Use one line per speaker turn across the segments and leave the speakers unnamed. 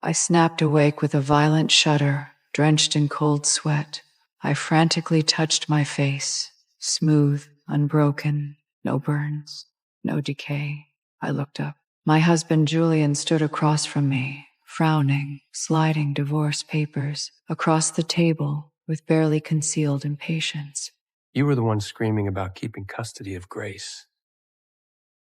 I snapped awake with a violent shudder, drenched in cold sweat. I frantically touched my face, smooth, unbroken, no burns, no decay. I looked up. My husband Julian stood across from me, frowning, sliding divorce papers across the table with barely concealed impatience.
You were the one screaming about keeping custody of Grace.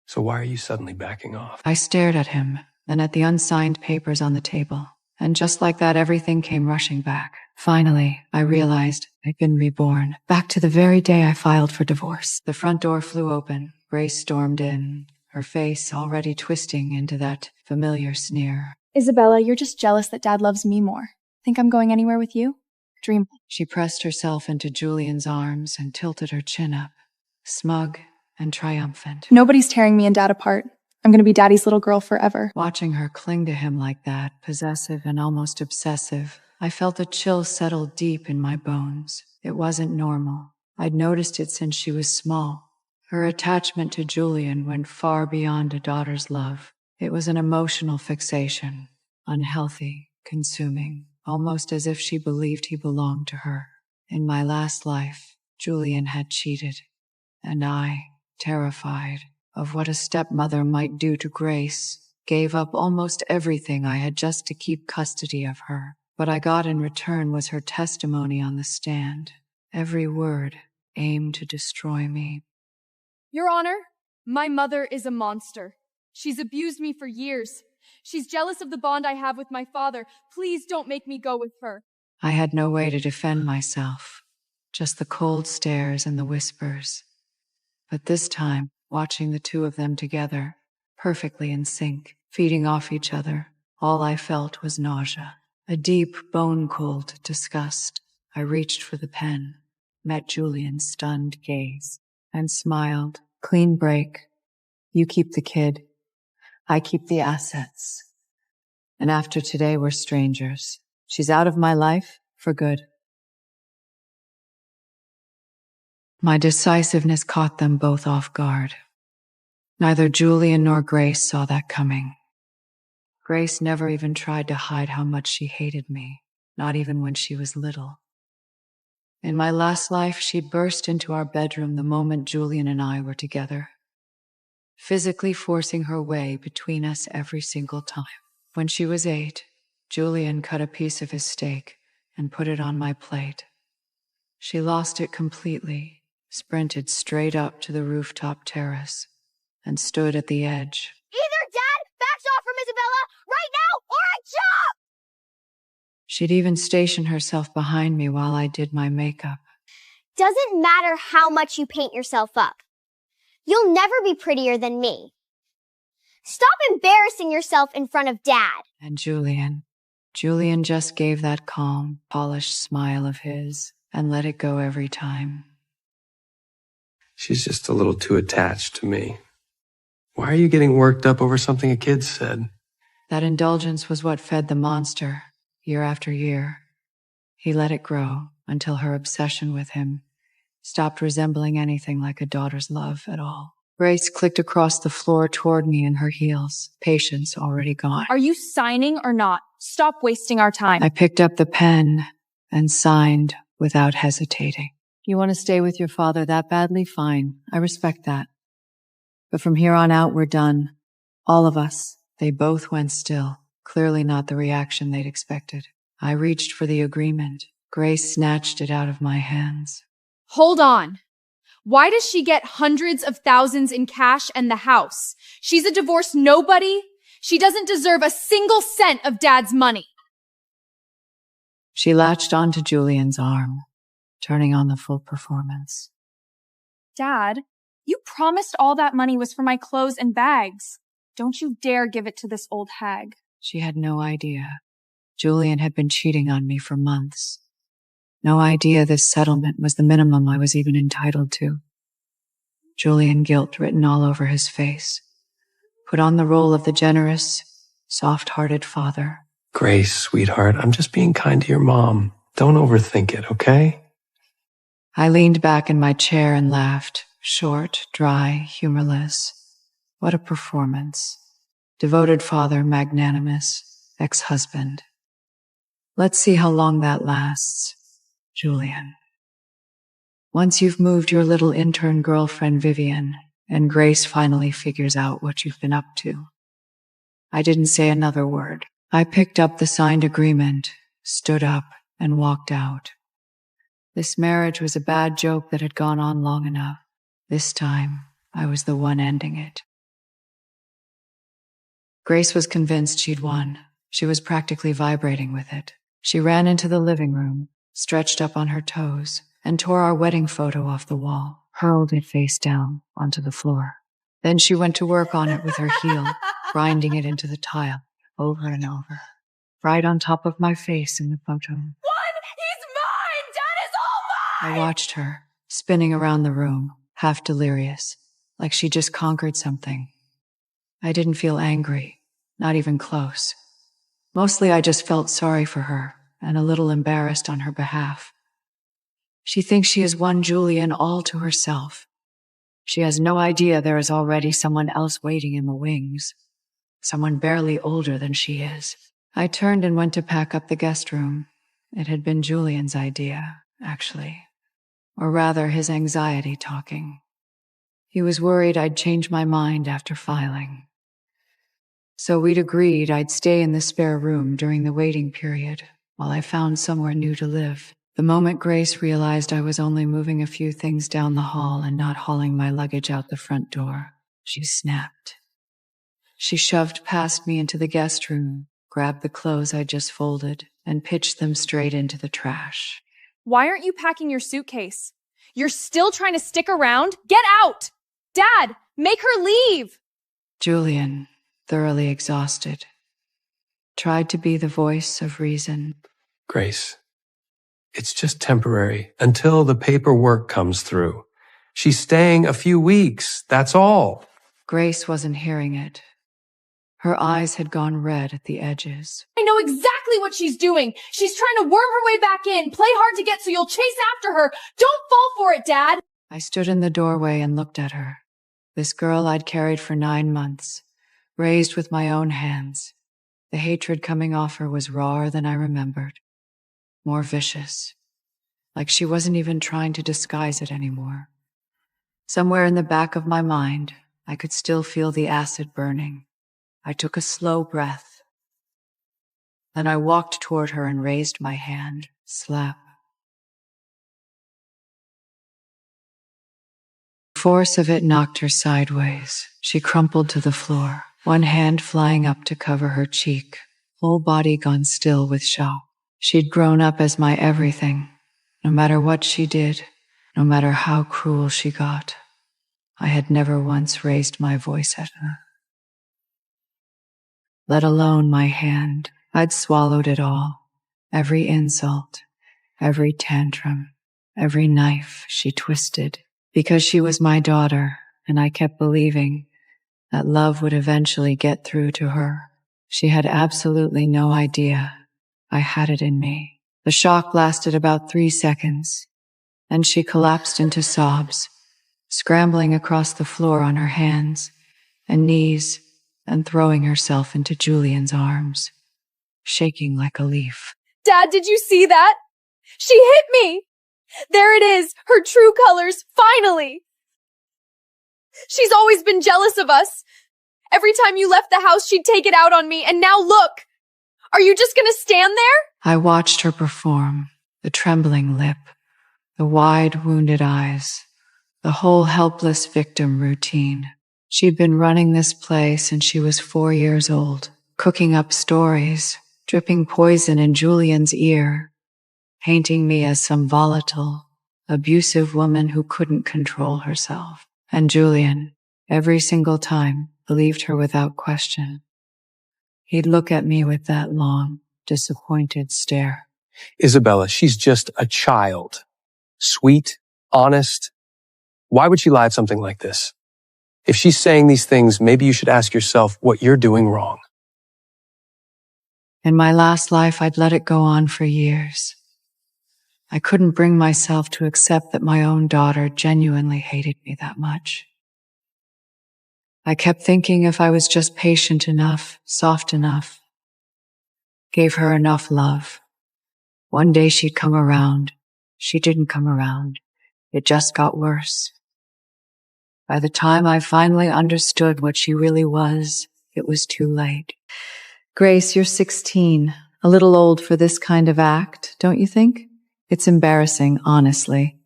So why are you suddenly backing off?
I stared at him, then at the unsigned papers on the table. And just like that, everything came rushing back. Finally, I realized I'd been reborn, back to the very day I filed for divorce. The front door flew open. Grace stormed in, her face already twisting into that familiar sneer.
Isabella, you're just jealous that Dad loves me more. Think I'm going anywhere with you? Dream.
She pressed herself into Julian's arms and tilted her chin up, smug and triumphant.
Nobody's tearing me and Dad apart. I'm going to be Daddy's little girl forever.
Watching her cling to him like that, possessive and almost obsessive, I felt a chill settle deep in my bones. It wasn't normal. I'd noticed it since she was small. Her attachment to Julian went far beyond a daughter's love. It was an emotional fixation, unhealthy, consuming, almost as if she believed he belonged to her. In my last life, Julian had cheated, and I, terrified of what a stepmother might do to Grace, gave up almost everything I had just to keep custody of her. What I got in return was her testimony on the stand. Every word aimed to destroy me.
Your Honor, my mother is a monster. She's abused me for years. She's jealous of the bond I have with my father. Please don't make me go with her.
I had no way to defend myself, just the cold stares and the whispers. But this time, watching the two of them together, perfectly in sync, feeding off each other, all I felt was nausea, a deep, bone-cold disgust. I reached for the pen, met Julian's stunned gaze, and smiled. Clean break. You keep the kid. I keep the assets. And after today, we're strangers. She's out of my life for good. My decisiveness caught them both off guard. Neither Julian nor Grace saw that coming. Grace never even tried to hide how much she hated me, not even when she was little. In my last life, she burst into our bedroom the moment Julian and I were together, physically forcing her way between us every single time. When she was 8, Julian cut a piece of his steak and put it on my plate. She lost it completely, sprinted straight up to the rooftop terrace, and stood at the edge.
Either Dad backs off from Isabella right now, or I jump!
She'd even station herself behind me while I did my makeup.
Doesn't matter how much you paint yourself up. You'll never be prettier than me. Stop embarrassing yourself in front of Dad.
And Julian just gave that calm, polished smile of his and let it go every time.
She's just a little too attached to me. Why are you getting worked up over something a kid said?
That indulgence was what fed the monster, year after year. He let it grow until her obsession with him stopped resembling anything like a daughter's love at all. Grace clicked across the floor toward me in her heels, patience already gone.
Are you signing or not? Stop wasting our time.
I picked up the pen and signed without hesitating. You want to stay with your father that badly? Fine. I respect that. But from here on out, we're done. All of us. They both went still, clearly not the reaction they'd expected. I reached for the agreement. Grace snatched it out of my hands.
Hold on. Why does she get hundreds of thousands in cash and the house? She's a divorced nobody. She doesn't deserve a single cent of Dad's money.
She latched onto Julian's arm, turning on the full performance.
Dad, you promised all that money was for my clothes and bags. Don't you dare give it to this old hag.
She had no idea. Julian had been cheating on me for months. No idea this settlement was the minimum I was even entitled to. Julian guilt written all over his face. Put on the role of the generous, soft-hearted father.
Grace, sweetheart, I'm just being kind to your mom. Don't overthink it, okay?
I leaned back in my chair and laughed, short, dry, humorless. What a performance. Devoted father, magnanimous, ex-husband. Let's see how long that lasts, Julian. Once you've moved your little intern girlfriend Vivian, and Grace finally figures out what you've been up to. I didn't say another word. I picked up the signed agreement, stood up, and walked out. This marriage was a bad joke that had gone on long enough. This time, I was the one ending it. Grace was convinced she'd won. She was practically vibrating with it. She ran into the living room, stretched up on her toes, and tore our wedding photo off the wall, hurled it face down onto the floor. Then she went to work on it with her heel, grinding it into the tile, over and over, right on top of my face in the photo.
One! He's mine! Dad is all mine!
I watched her, spinning around the room, half delirious, like she just conquered something. I didn't feel angry, not even close. Mostly I just felt sorry for her and a little embarrassed on her behalf. She thinks she has won Julian all to herself. She has no idea there is already someone else waiting in the wings. Someone barely older than she is. I turned and went to pack up the guest room. It had been Julian's idea, actually. Or rather, his anxiety talking. He was worried I'd change my mind after filing. So we'd agreed I'd stay in the spare room during the waiting period while I found somewhere new to live. The moment Grace realized I was only moving a few things down the hall and not hauling my luggage out the front door, she snapped. She shoved past me into the guest room, grabbed the clothes I just folded, and pitched them straight into the trash.
Why aren't you packing your suitcase? You're still trying to stick around? Get out! Dad, make her leave!
Julian, thoroughly exhausted, tried to be the voice of reason.
Grace, it's just temporary until the paperwork comes through. She's staying a few weeks, that's all.
Grace wasn't hearing it. Her eyes had gone red at the edges.
I know exactly what she's doing. She's trying to worm her way back in, play hard to get so you'll chase after her. Don't fall for it, Dad!
I stood in the doorway and looked at her. This girl I'd carried for 9 months, raised with my own hands. The hatred coming off her was rawer than I remembered. More vicious. Like she wasn't even trying to disguise it anymore. Somewhere in the back of my mind, I could still feel the acid burning. I took a slow breath. Then I walked toward her and raised my hand. Slap. The force of it knocked her sideways. She crumpled to the floor, one hand flying up to cover her cheek, whole body gone still with shock. She'd grown up as my everything. No matter what she did, no matter how cruel she got, I had never once raised my voice at her. Let alone my hand. I'd swallowed it all. Every insult, every tantrum, every knife she twisted. Because she was my daughter, and I kept believing that love would eventually get through to her. She had absolutely no idea I had it in me. The shock lasted about 3 seconds. Then she collapsed into sobs, scrambling across the floor on her hands and knees and throwing herself into Julian's arms, shaking like a leaf.
Dad, did you see that? She hit me! There it is, her true colors, finally! She's always been jealous of us. Every time you left the house, she'd take it out on me, and now look! Are you just gonna stand there?
I watched her perform, the trembling lip, the wide, wounded eyes, the whole helpless victim routine. She'd been running this play since she was 4 years old, cooking up stories, dripping poison in Julian's ear, painting me as some volatile, abusive woman who couldn't control herself. And Julian, every single time, believed her without question. He'd look at me with that long, disappointed stare.
Isabella, she's just a child. Sweet, honest. Why would she lie of something like this? If she's saying these things, maybe you should ask yourself what you're doing wrong.
In my last life, I'd let it go on for years. I couldn't bring myself to accept that my own daughter genuinely hated me that much. I kept thinking if I was just patient enough, soft enough, gave her enough love. One day she'd come around. She didn't come around. It just got worse. By the time I finally understood what she really was, it was too late. Grace, you're 16. A little old for this kind of act, don't you think? It's embarrassing, honestly.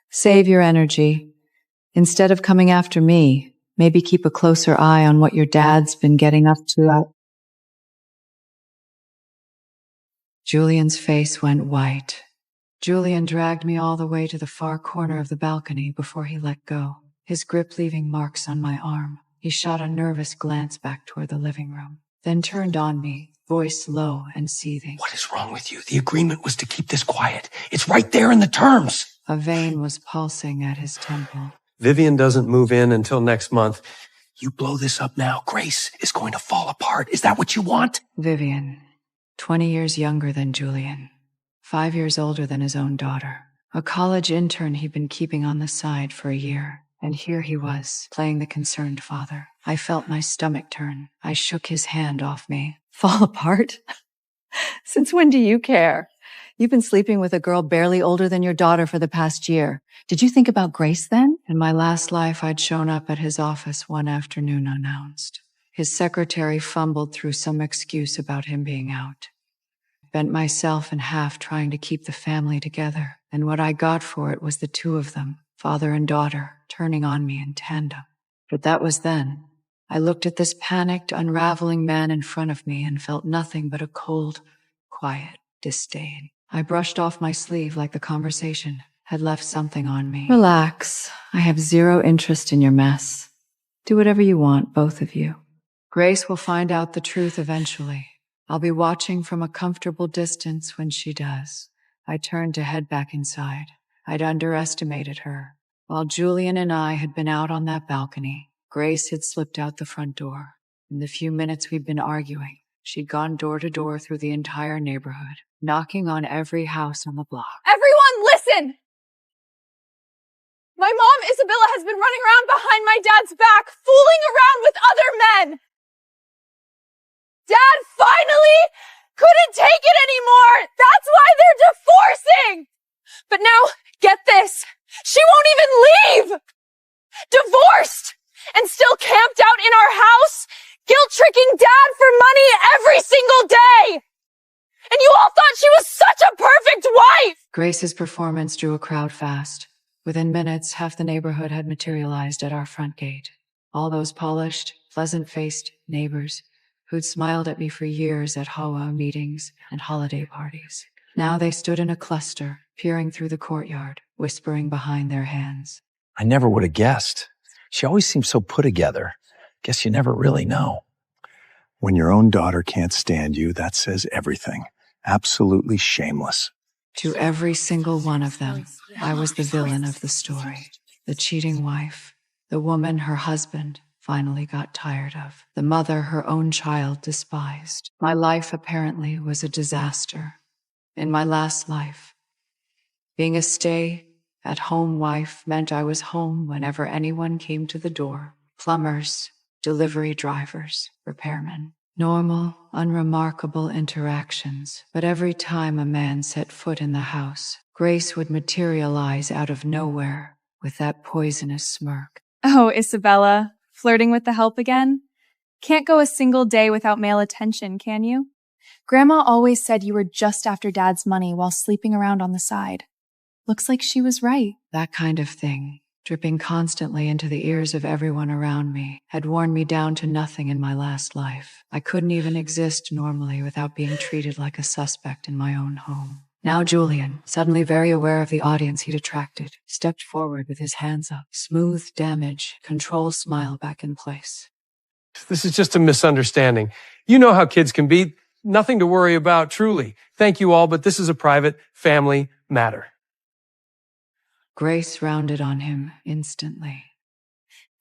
Save your energy. Instead of coming after me, maybe keep a closer eye on what your dad's been getting up to. Julian's face went white. Julian dragged me all the way to the far corner of the balcony before he let go, his grip leaving marks on my arm. He shot a nervous glance back toward the living room, then turned on me, voice low and seething.
What is wrong with you? The agreement was to keep this quiet. It's right there in the terms.
A vein was pulsing at his temple.
Vivian doesn't move in until next month. You blow this up now, Grace is going to fall apart. Is that what you want?
Vivian, 20 years younger than Julian, 5 years older than his own daughter. A college intern he'd been keeping on the side for a year. And here he was, playing the concerned father. I felt my stomach turn. I shook his hand off me. Fall apart? Since when do you care? You've been sleeping with a girl barely older than your daughter for the past year. Did you think about Grace then? In my last life, I'd shown up at his office one afternoon unannounced. His secretary fumbled through some excuse about him being out. Bent myself in half trying to keep the family together, and what I got for it was the two of them, father and daughter, turning on me in tandem. But that was then. I looked at this panicked, unraveling man in front of me and felt nothing but a cold, quiet disdain. I brushed off my sleeve like the conversation had left something on me. Relax. I have zero interest in your mess. Do whatever you want, both of you. Grace will find out the truth eventually. I'll be watching from a comfortable distance when she does. I turned to head back inside. I'd underestimated her. While Julian and I had been out on that balcony, Grace had slipped out the front door. In the few minutes we'd been arguing, she'd gone door to door through the entire neighborhood, knocking on every house on the block.
Everyone listen! My mom, Isabella, has been running around behind my dad's back, fooling around with other men! Dad finally couldn't take it anymore! That's why they're divorcing! But now, get this, she won't even leave! Divorced! And still camped out in our house, guilt-tricking Dad for money every single day! And you all thought she was such a perfect wife!
Grace's performance drew a crowd fast. Within minutes, half the neighborhood had materialized at our front gate. All those polished, pleasant-faced neighbors who'd smiled at me for years at HOA meetings and holiday parties. Now they stood in a cluster, peering through the courtyard, whispering behind their hands.
I never would have guessed. She always seems so put together. Guess you never really know.
When your own daughter can't stand you, that says everything. Absolutely shameless.
To every single one of them, I was the villain of the story. The cheating wife, the woman her husband finally got tired of, the mother her own child despised. My life apparently was a disaster. In my last life, being a stay-at-home wife meant I was home whenever anyone came to the door. Plumbers, delivery drivers, repairmen. Normal, unremarkable interactions. But every time a man set foot in the house, Grace would materialize out of nowhere with that poisonous smirk.
Oh, Isabella, flirting with the help again? Can't go a single day without male attention, can you? Grandma always said you were just after Dad's money while sleeping around on the side. Looks like she was right.
That kind of thing, dripping constantly into the ears of everyone around me, had worn me down to nothing in my last life. I couldn't even exist normally without being treated like a suspect in my own home. Now Julian, suddenly very aware of the audience he'd attracted, stepped forward with his hands up, smooth damage, control smile back in place.
This is just a misunderstanding. You know how kids can be. Nothing to worry about, truly. Thank you all, but this is a private family matter.
Grace rounded on him instantly.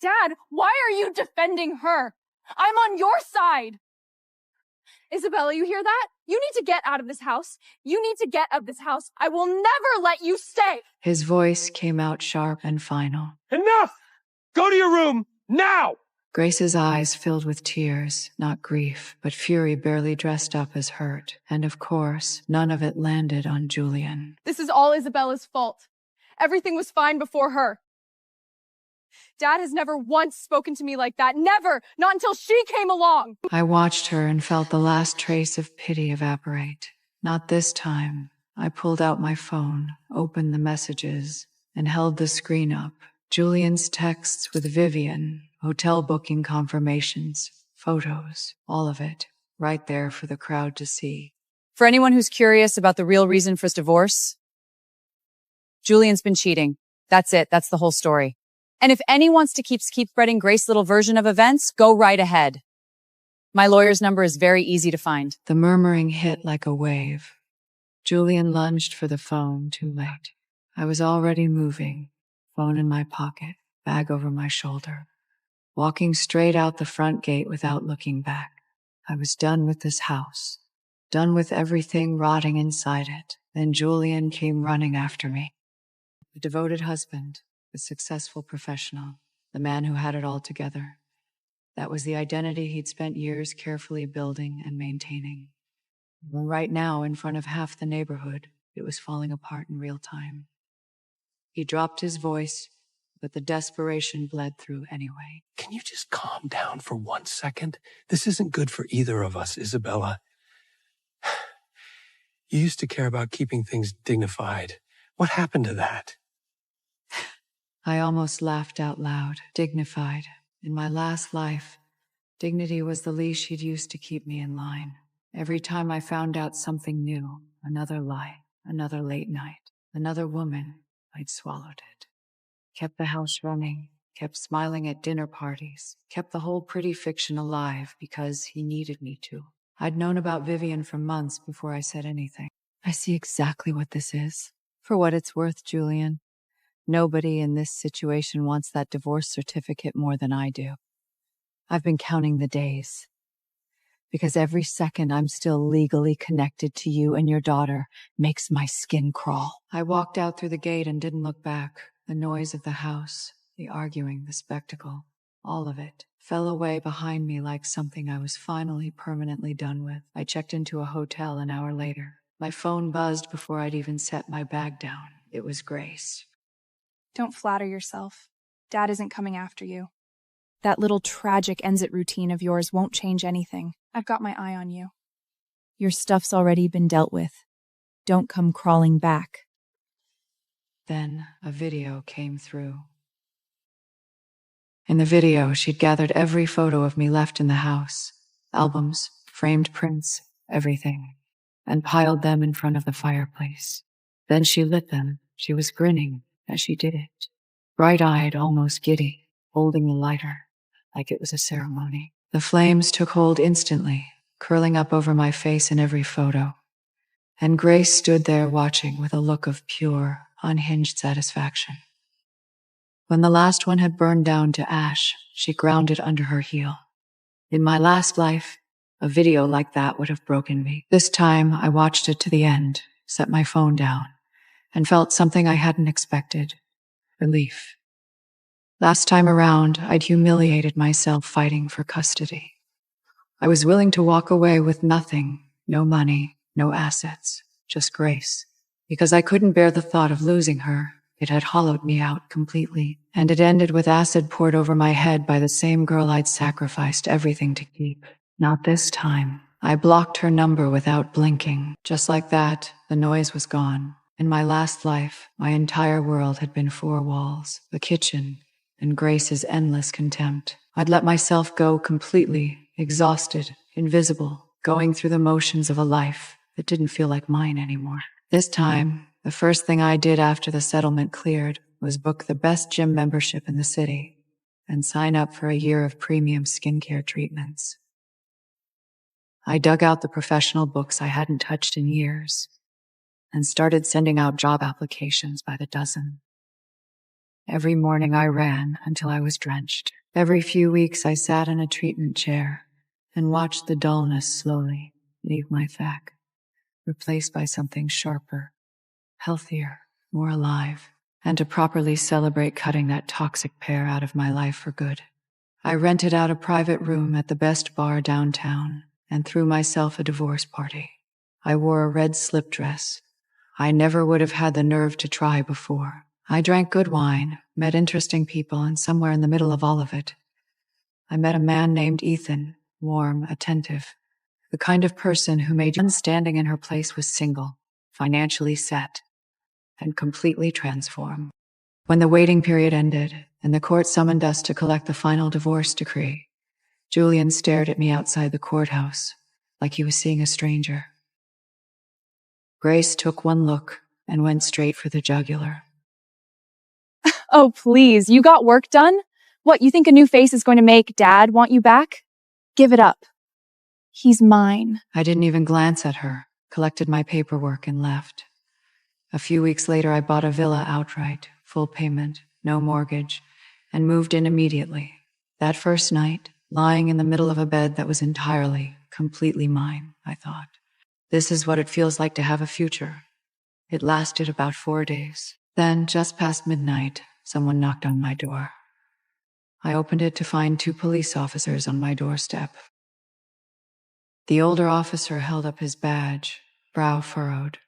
Dad, why are you defending her? I'm on your side.
Isabella, you hear that? You need to get out of this house. You need to get out of this house. I will never let you stay.
His voice came out sharp and final.
Enough! Go to your room, now!
Grace's eyes filled with tears, not grief, but fury barely dressed up as hurt. And of course, none of it landed on Julian.
This is all Isabella's fault. Everything was fine before her. Dad has never once spoken to me like that. Never! Not until she came along!
I watched her and felt the last trace of pity evaporate. Not this time. I pulled out my phone, opened the messages, and held the screen up. Julian's texts with Vivian, hotel booking confirmations, photos, all of it, right there for the crowd to see.
For anyone who's curious about the real reason for his divorce, Julian's been cheating. That's it. That's the whole story. And if anyone wants to keep spreading Grace's little version of events, go right ahead. My lawyer's number is very easy to find.
The murmuring hit like a wave. Julian lunged for the phone, too late. I was already moving, phone in my pocket, bag over my shoulder, walking straight out the front gate without looking back. I was done with this house, done with everything rotting inside it. Then Julian came running after me. The devoted husband, the successful professional, the man who had it all together. That was the identity he'd spent years carefully building and maintaining. Right now, in front of half the neighborhood, it was falling apart in real time. He dropped his voice, but the desperation bled through anyway.
Can you just calm down for 1 second? This isn't good for either of us, Isabella. You used to care about keeping things dignified. What happened to that?
I almost laughed out loud. Dignified. In my last life, dignity was the leash he'd used to keep me in line. Every time I found out something new, another lie, another late night, another woman, I'd swallowed it. Kept the house running, kept smiling at dinner parties, kept the whole pretty fiction alive because he needed me to. I'd known about Vivian for months before I said anything. I see exactly what this is. For what it's worth, Julian, nobody in this situation wants that divorce certificate more than I do. I've been counting the days. Because every second I'm still legally connected to you and your daughter makes my skin crawl. I walked out through the gate and didn't look back. The noise of the house, the arguing, the spectacle, all of it fell away behind me like something I was finally permanently done with. I checked into a hotel an hour later. My phone buzzed before I'd even set my bag down. It was Grace.
Don't flatter yourself. Dad isn't coming after you. That little tragic ends-it routine of yours won't change anything. I've got my eye on you. Your stuff's already been dealt with. Don't come crawling back.
Then a video came through. In the video, she'd gathered every photo of me left in the house. Albums, framed prints, everything. And piled them in front of the fireplace. Then she lit them. She was grinning as she did it. Bright-eyed, almost giddy, holding the lighter like it was a ceremony. The flames took hold instantly, curling up over my face in every photo. And Grace stood there watching with a look of pure, unhinged satisfaction. When the last one had burned down to ash, she ground it under her heel. In my last life, a video like that would have broken me. This time, I watched it to the end, set my phone down, and felt something I hadn't expected. Relief. Last time around, I'd humiliated myself fighting for custody. I was willing to walk away with nothing, no money, no assets, just Grace. Because I couldn't bear the thought of losing her. It had hollowed me out completely, and it ended with acid poured over my head by the same girl I'd sacrificed everything to keep. Not this time. I blocked her number without blinking. Just like that, the noise was gone. In my last life, my entire world had been 4 walls, the kitchen, and Grace's endless contempt. I'd let myself go completely, exhausted, invisible, going through the motions of a life that didn't feel like mine anymore. This time, the first thing I did after the settlement cleared was book the best gym membership in the city and sign up for a year of premium skincare treatments. I dug out the professional books I hadn't touched in years and started sending out job applications by the dozen. Every morning I ran until I was drenched. Every few weeks I sat in a treatment chair and watched the dullness slowly leave my back, replaced by something sharper, healthier, more alive, and to properly celebrate cutting that toxic pair out of my life for good, I rented out a private room at the best bar downtown and threw myself a divorce party. I wore a red slip dress. I never would have had the nerve to try before. I drank good wine, met interesting people, and somewhere in the middle of all of it, I met a man named Ethan, warm, attentive, the kind of person who made you standing in her place was single, financially set, and completely transformed. When the waiting period ended and the court summoned us to collect the final divorce decree, Julian stared at me outside the courthouse like he was seeing a stranger. Grace took one look and went straight for the jugular.
Oh, please, you got work done? What, you think a new face is going to make Dad want you back? Give it up. He's mine.
I didn't even glance at her, collected my paperwork, and left. A few weeks later, I bought a villa outright, full payment, no mortgage, and moved in immediately. That first night, lying in the middle of a bed that was entirely, completely mine, I thought, this is what it feels like to have a future. It lasted about 4 days. Then, just past midnight, someone knocked on my door. I opened it to find 2 police officers on my doorstep. The older officer held up his badge, brow furrowed,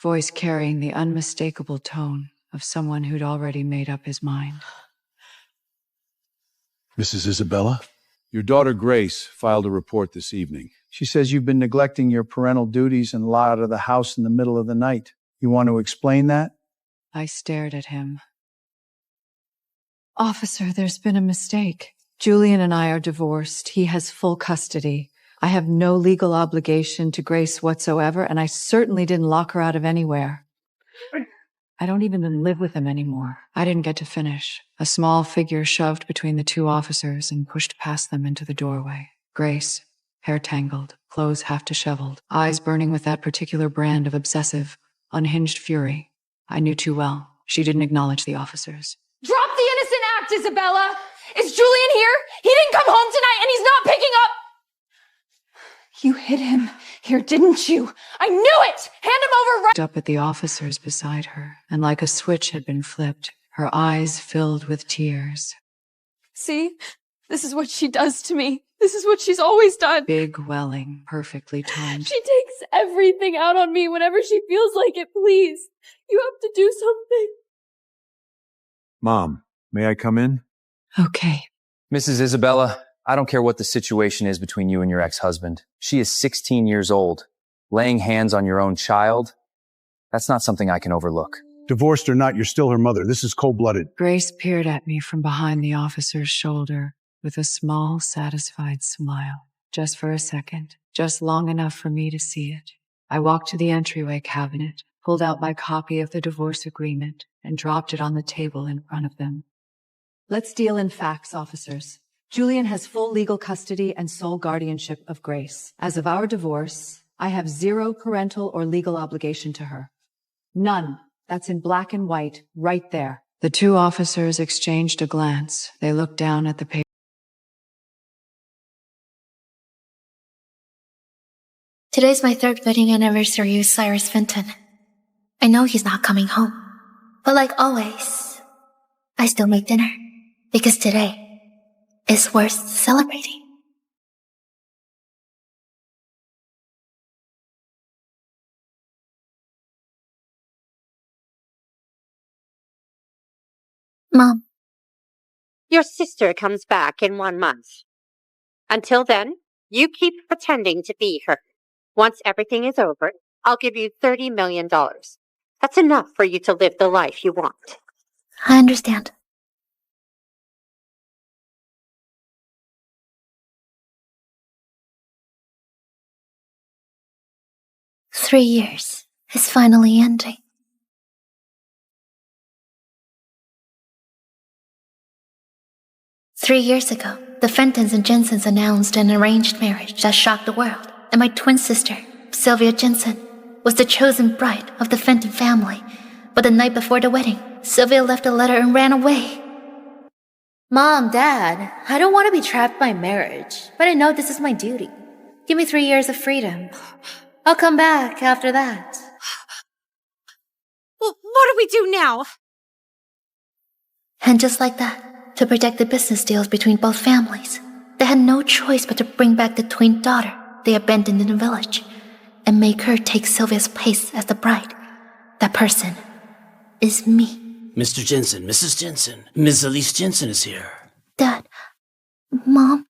voice carrying the unmistakable tone of someone who'd already made up his mind.
Mrs. Isabella? Your daughter Grace filed a report this evening.
She says you've been neglecting your parental duties and lot out of the house in the middle of the night. You want to explain that?
I stared at him. Officer, there's been a mistake. Julian and I are divorced. He has full custody. I have no legal obligation to Grace whatsoever, and I certainly didn't lock her out of anywhere. I don't even live with him anymore. I didn't get to finish. A small figure shoved between the 2 officers and pushed past them into the doorway. Grace, hair tangled, clothes half disheveled, eyes burning with that particular brand of obsessive, unhinged fury. I knew too well. She didn't acknowledge the officers.
Drop the innocent act, Isabella! Is Julian here? He didn't come home tonight and he's not picking up! You hid him here, didn't you? I knew it! Hand him over right—
Up at the officers beside her, and like a switch had been flipped, her eyes filled with tears.
See? This is what she does to me. This is what she's always done.
Big, welling, perfectly timed.
She takes everything out on me whenever she feels like it, please. You have to do something.
Mom, may I come in?
Okay.
Mrs. Isabella, I don't care what the situation is between you and your ex-husband. She is 16 years old. Laying hands on your own child, that's not something I can overlook.
Divorced or not, you're still her mother. This is cold-blooded.
Grace peered at me from behind the officer's shoulder with a small, satisfied smile. Just for a second, just long enough for me to see it. I walked to the entryway cabinet, pulled out my copy of the divorce agreement, and dropped it on the table in front of them.
Let's deal in facts, officers. Julian has full legal custody and sole guardianship of Grace. As of our divorce, I have 0 parental or legal obligation to her. None. That's in black and white, right there.
The 2 officers exchanged a glance. They looked down at the paper.
Today's my 3rd wedding anniversary with Cyrus Fenton. I know he's not coming home. But like always, I still make dinner. Because today is worth celebrating. Mom.
Your sister comes back in 1 month. Until then, you keep pretending to be her. Once everything is over, I'll give you $30 million. That's enough for you to live the life you want.
I understand. "3 years is finally ending. "3 years ago, the Fentons and Jensens announced an arranged marriage that shocked the world, and my twin sister, Sylvia Jensen, was the chosen bride of the Fenton family. But the night before the wedding, Sylvia left a letter and ran away. Mom, Dad, I don't want to be trapped by marriage, but I know this is my duty. Give me 3 years of freedom. I'll come back after that."
Well, what do we do now?
And just like that, to protect the business deals between both families. They had no choice but to bring back the twin daughter they abandoned in the village and make her take Sylvia's place as the bride. That person is me.
Mr. Jensen, Mrs. Jensen, Ms. Elise Jensen is here.
Dad, Mom.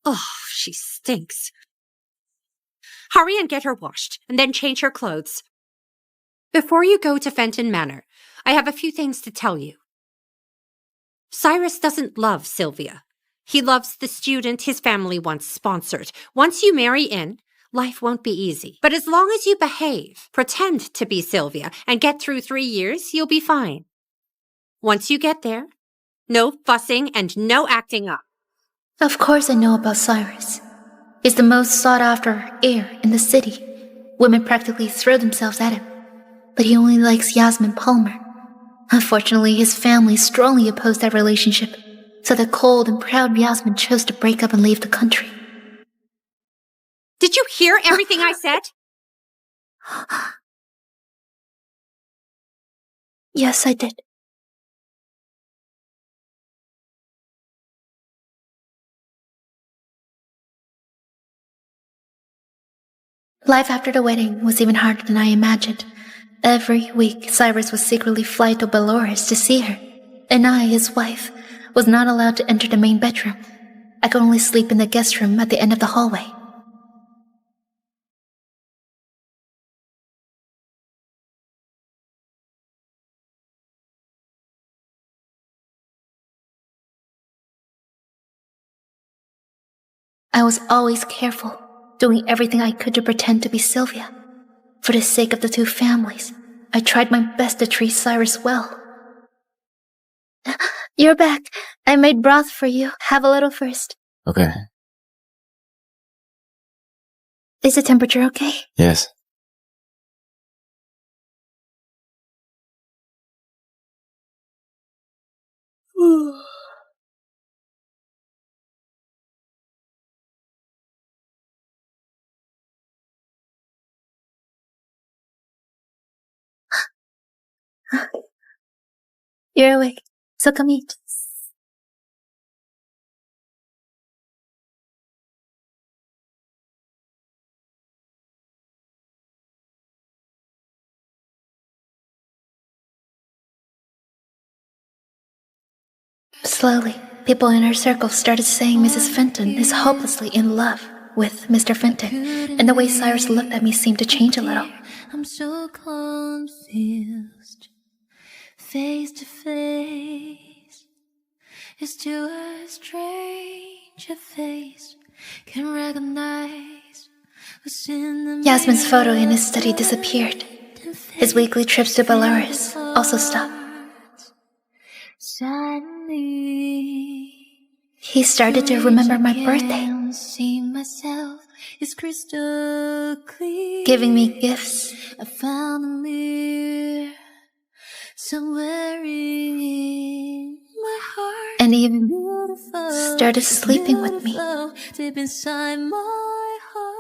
Oh, she stinks. Hurry and get her washed, and then change her clothes. Before you go to Fenton Manor, I have a few things to tell you. Cyrus doesn't love Sylvia. He loves the student his family once sponsored. Once you marry in, life won't be easy. But as long as you behave, pretend to be Sylvia, and get through 3 years, you'll be fine. Once you get there, no fussing and no acting up.
Of course I know about Cyrus. He's the most sought-after heir in the city. Women practically throw themselves at him. But he only likes Yasmin Palmer. Unfortunately, his family strongly opposed that relationship, so the cold and proud Yasmin chose to break up and leave the country.
Did you hear everything I said?
Yes, I did. Life after the wedding was even harder than I imagined. Every week, Cyrus would secretly fly to Belarus to see her, and I, his wife, was not allowed to enter the main bedroom. I could only sleep in the guest room at the end of the hallway. I was always careful, doing everything I could to pretend to be Sylvia. For the sake of the two families, I tried my best to treat Cyrus well. You're back. I made broth for you. Have a little first.
Okay.
Is the temperature okay?
Yes.
You're awake, so come eat. Slowly, people in her circle started saying Mrs. Fenton is hopelessly in love with Mr. Fenton, and the way Cyrus looked at me seemed to change a little.
I'm so confused, face to face. It's to a stranger face, can recognize what's in the
Yasmin's photo in his study disappeared. His weekly trips to Belarus also stopped.
Suddenly,
He started to remember my birthday,
it's crystal clear.
giving me gifts.
I found a mirror somewhere in my heart,
and even started sleeping with me.
Deep inside my heart.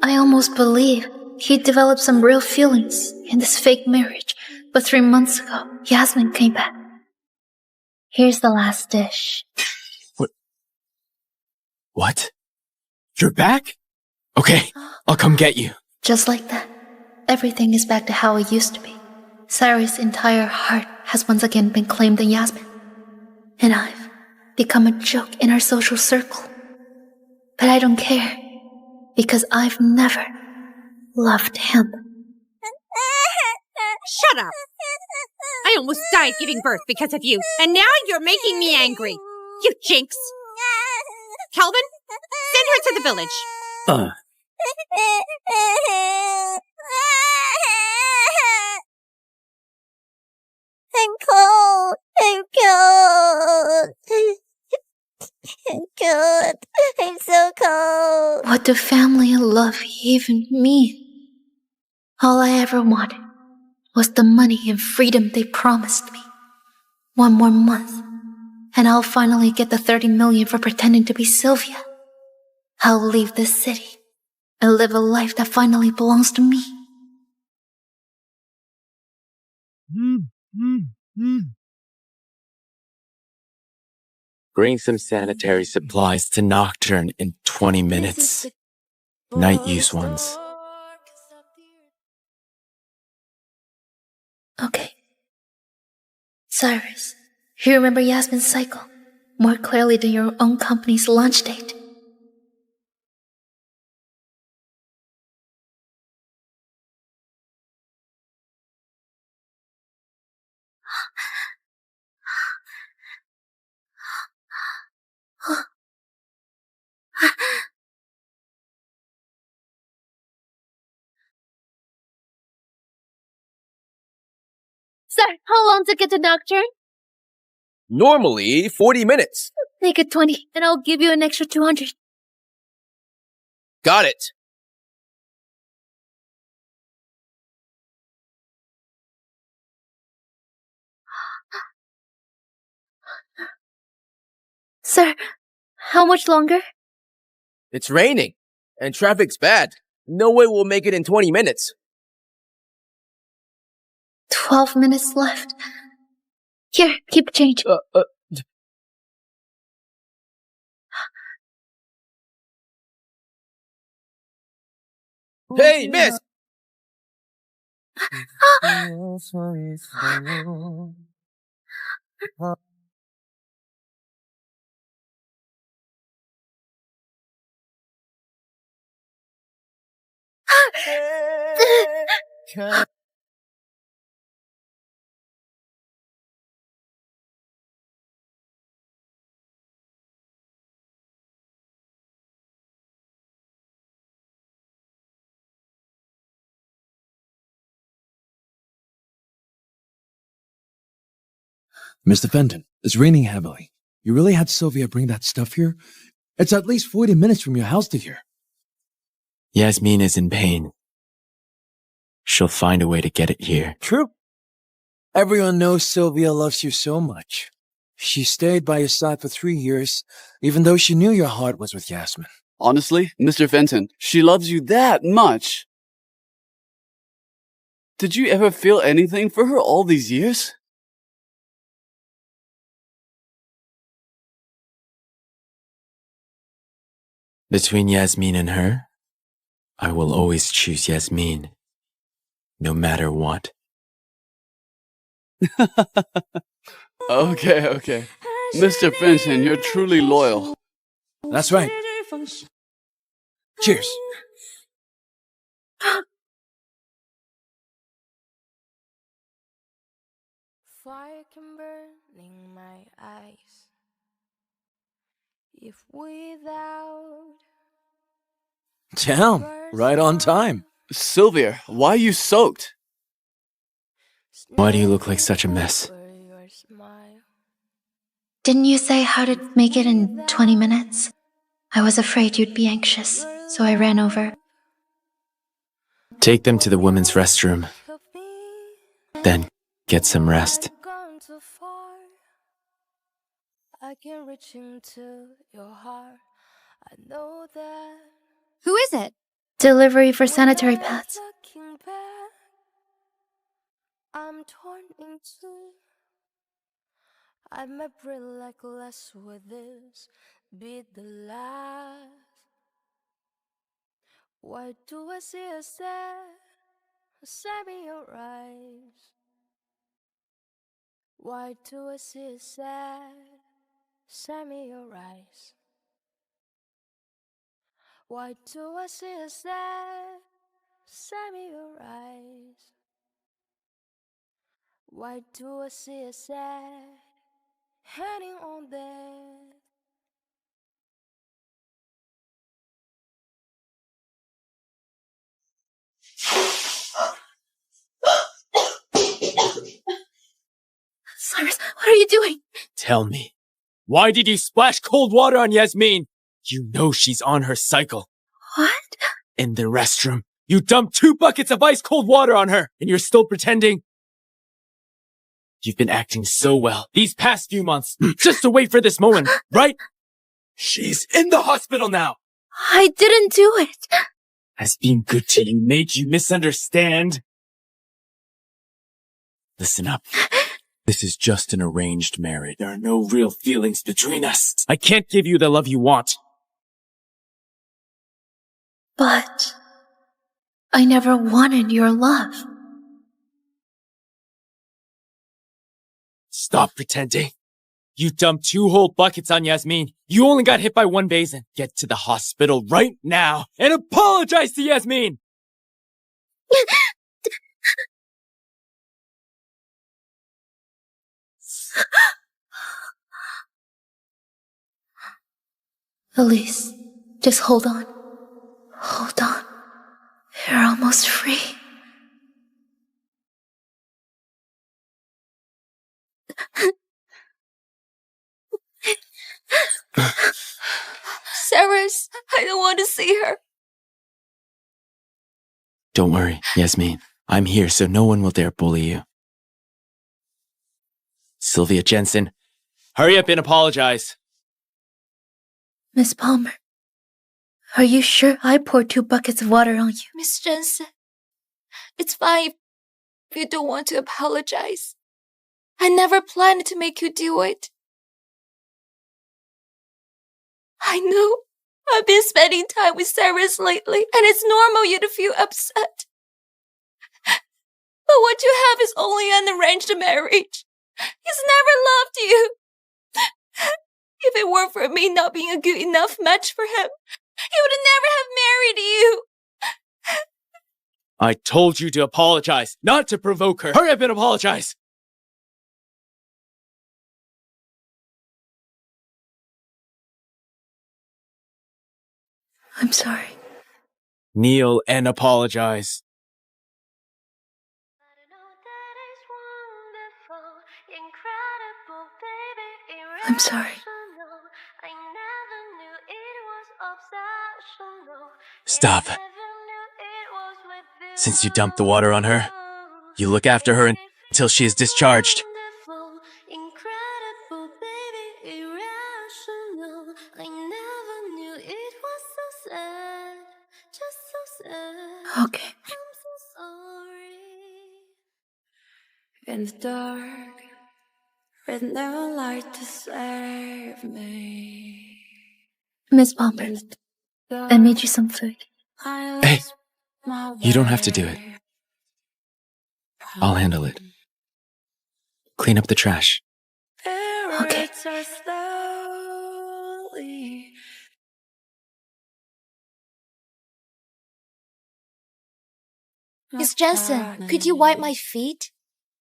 I almost believe he developed some real feelings in this fake marriage, but 3 months ago, Yasmin came back. Here's the last dish.
What? You're back? Okay, I'll come get you.
Just like that, everything is back to how it used to be. Cyrus' entire heart has once again been claimed in Yasmin, and I've become a joke in our social circle. But I don't care, because I've never loved him.
Shut up! I almost died giving birth because of you, and now you're making me angry. You jinx! Calvin, send her to the village.
I'm cold. I'm cold. I'm cold. I'm so cold.
What do family and love even mean? All I ever wanted was the money and freedom they promised me. 1 more month, and I'll finally get the 30 million for pretending to be Sylvia. I'll leave this city and live a life that finally belongs to me.
Bring some sanitary supplies to Nocturne in 20 minutes. Night use ones.
Okay. Cyrus, you remember Yasmin's cycle more clearly than your own company's launch date.
Sir, how long to get to Nocturne?
Normally, 40 minutes.
Make it 20, and I'll give you an extra 200.
Got it.
Sir, how much longer?
It's raining, and traffic's bad. No way we'll make it in 20 minutes.
12 minutes left. Here, keep change.
Hey, miss!
Mr. Fenton, it's raining heavily. You really had Sylvia bring that stuff here? It's at least 40 minutes from your house to here.
Yasmin is in pain. She'll find a way to get it here.
True. Everyone knows Sylvia loves you so much. She stayed by your side for 3 years, even though she knew your heart was with Yasmin.
Honestly, Mr. Fenton, she loves you that much. Did you ever feel anything for her all these years?
Between Yasmin and her, I will always choose Yasmin, no matter what.
Okay. Mr. Fenton, you're truly loyal.
That's right. Cheers.
Fire can burn in my eyes if without.
Damn, right on time.
Sylvia, why are you soaked?
Why do you look like such a mess?
Didn't you say how to make it in 20 minutes? I was afraid you'd be anxious, so I ran over.
Take them to the women's restroom. Then get some rest.
I can reach into your heart. I know that.
Who is it? Delivery for sanitary pads.
I'm torn in two. I might breathe like less with this. Be the last. Why do I see a stare? Send me your eyes. Why do I see a sad? Send me your eyes. Why do I see a sad? Send me your eyes. Why do I see a sad? Hanging on there.
Cyrus, what are you doing?
Tell me, why did you splash cold water on Yasmin? You know she's on her cycle.
What?
In the restroom, you dumped 2 buckets of ice cold water on her, and you're still pretending? You've been acting so well these past few months just to wait for this moment, right? She's in the hospital now.
I didn't do it.
Has being good to you made you misunderstand? Listen up. This is just an arranged marriage. There are no real feelings between us. I can't give you the love you want.
But I never wanted your love.
Stop pretending. You dumped 2 whole buckets on Yasmin. You only got hit by 1 basin. Get to the hospital right now and apologize to Yasmin!
Elise, just hold on. Hold on. You're almost free.
Cyrus, I don't want to see her.
Don't worry, Yasmin. I'm here so no one will dare bully you. Sylvia Jensen, hurry up and apologize.
Miss Palmer, are you sure I poured 2 buckets of water on you?
Miss Jensen, it's fine if you don't want to apologize. I never planned to make you do it. I know I've been spending time with Cyrus lately, and it's normal you to feel upset. But what you have is only an arranged marriage. He's never loved you. If it weren't for me not being a good enough match for him, he would never have married you.
I told you to apologize, not to provoke her. Hurry up and apologize!
I'm sorry.
Kneel and apologize.
I'm sorry.
Stop. Since you dumped the water on her, you look after her until she is discharged.
Okay.
In the dark, with no light to save me.
Miss Palmer, I made you some food.
Hey, you don't have to do it. I'll handle it. Clean up the trash.
Okay.
Miss Jensen, could you wipe my feet?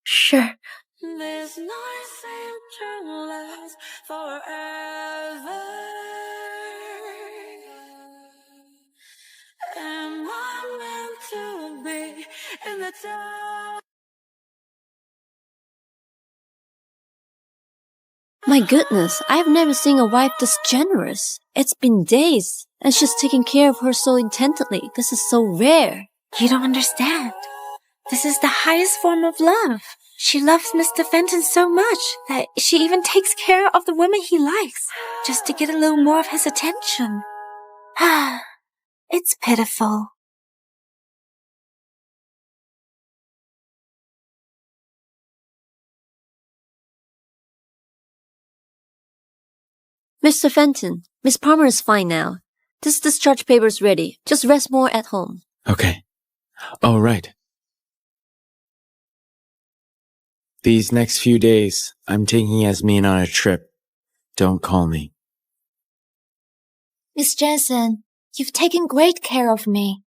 Sure.
This night seemed to last forever. Am I meant to be in the dark?
My goodness, I've never seen a wife this generous. It's been days, and she's taking care of her so intently. This is so rare.
You don't understand. This is the highest form of love. She loves Mr. Fenton so much that she even takes care of the women he likes, just to get a little more of his attention. Ah, it's pitiful.
Mr. Fenton, Miss Palmer is fine now. This discharge paper's ready. Just rest more at home.
Okay. Oh, right. These next few days, I'm taking Yasmin on a trip. Don't call me.
Miss Jensen, you've taken great care of me.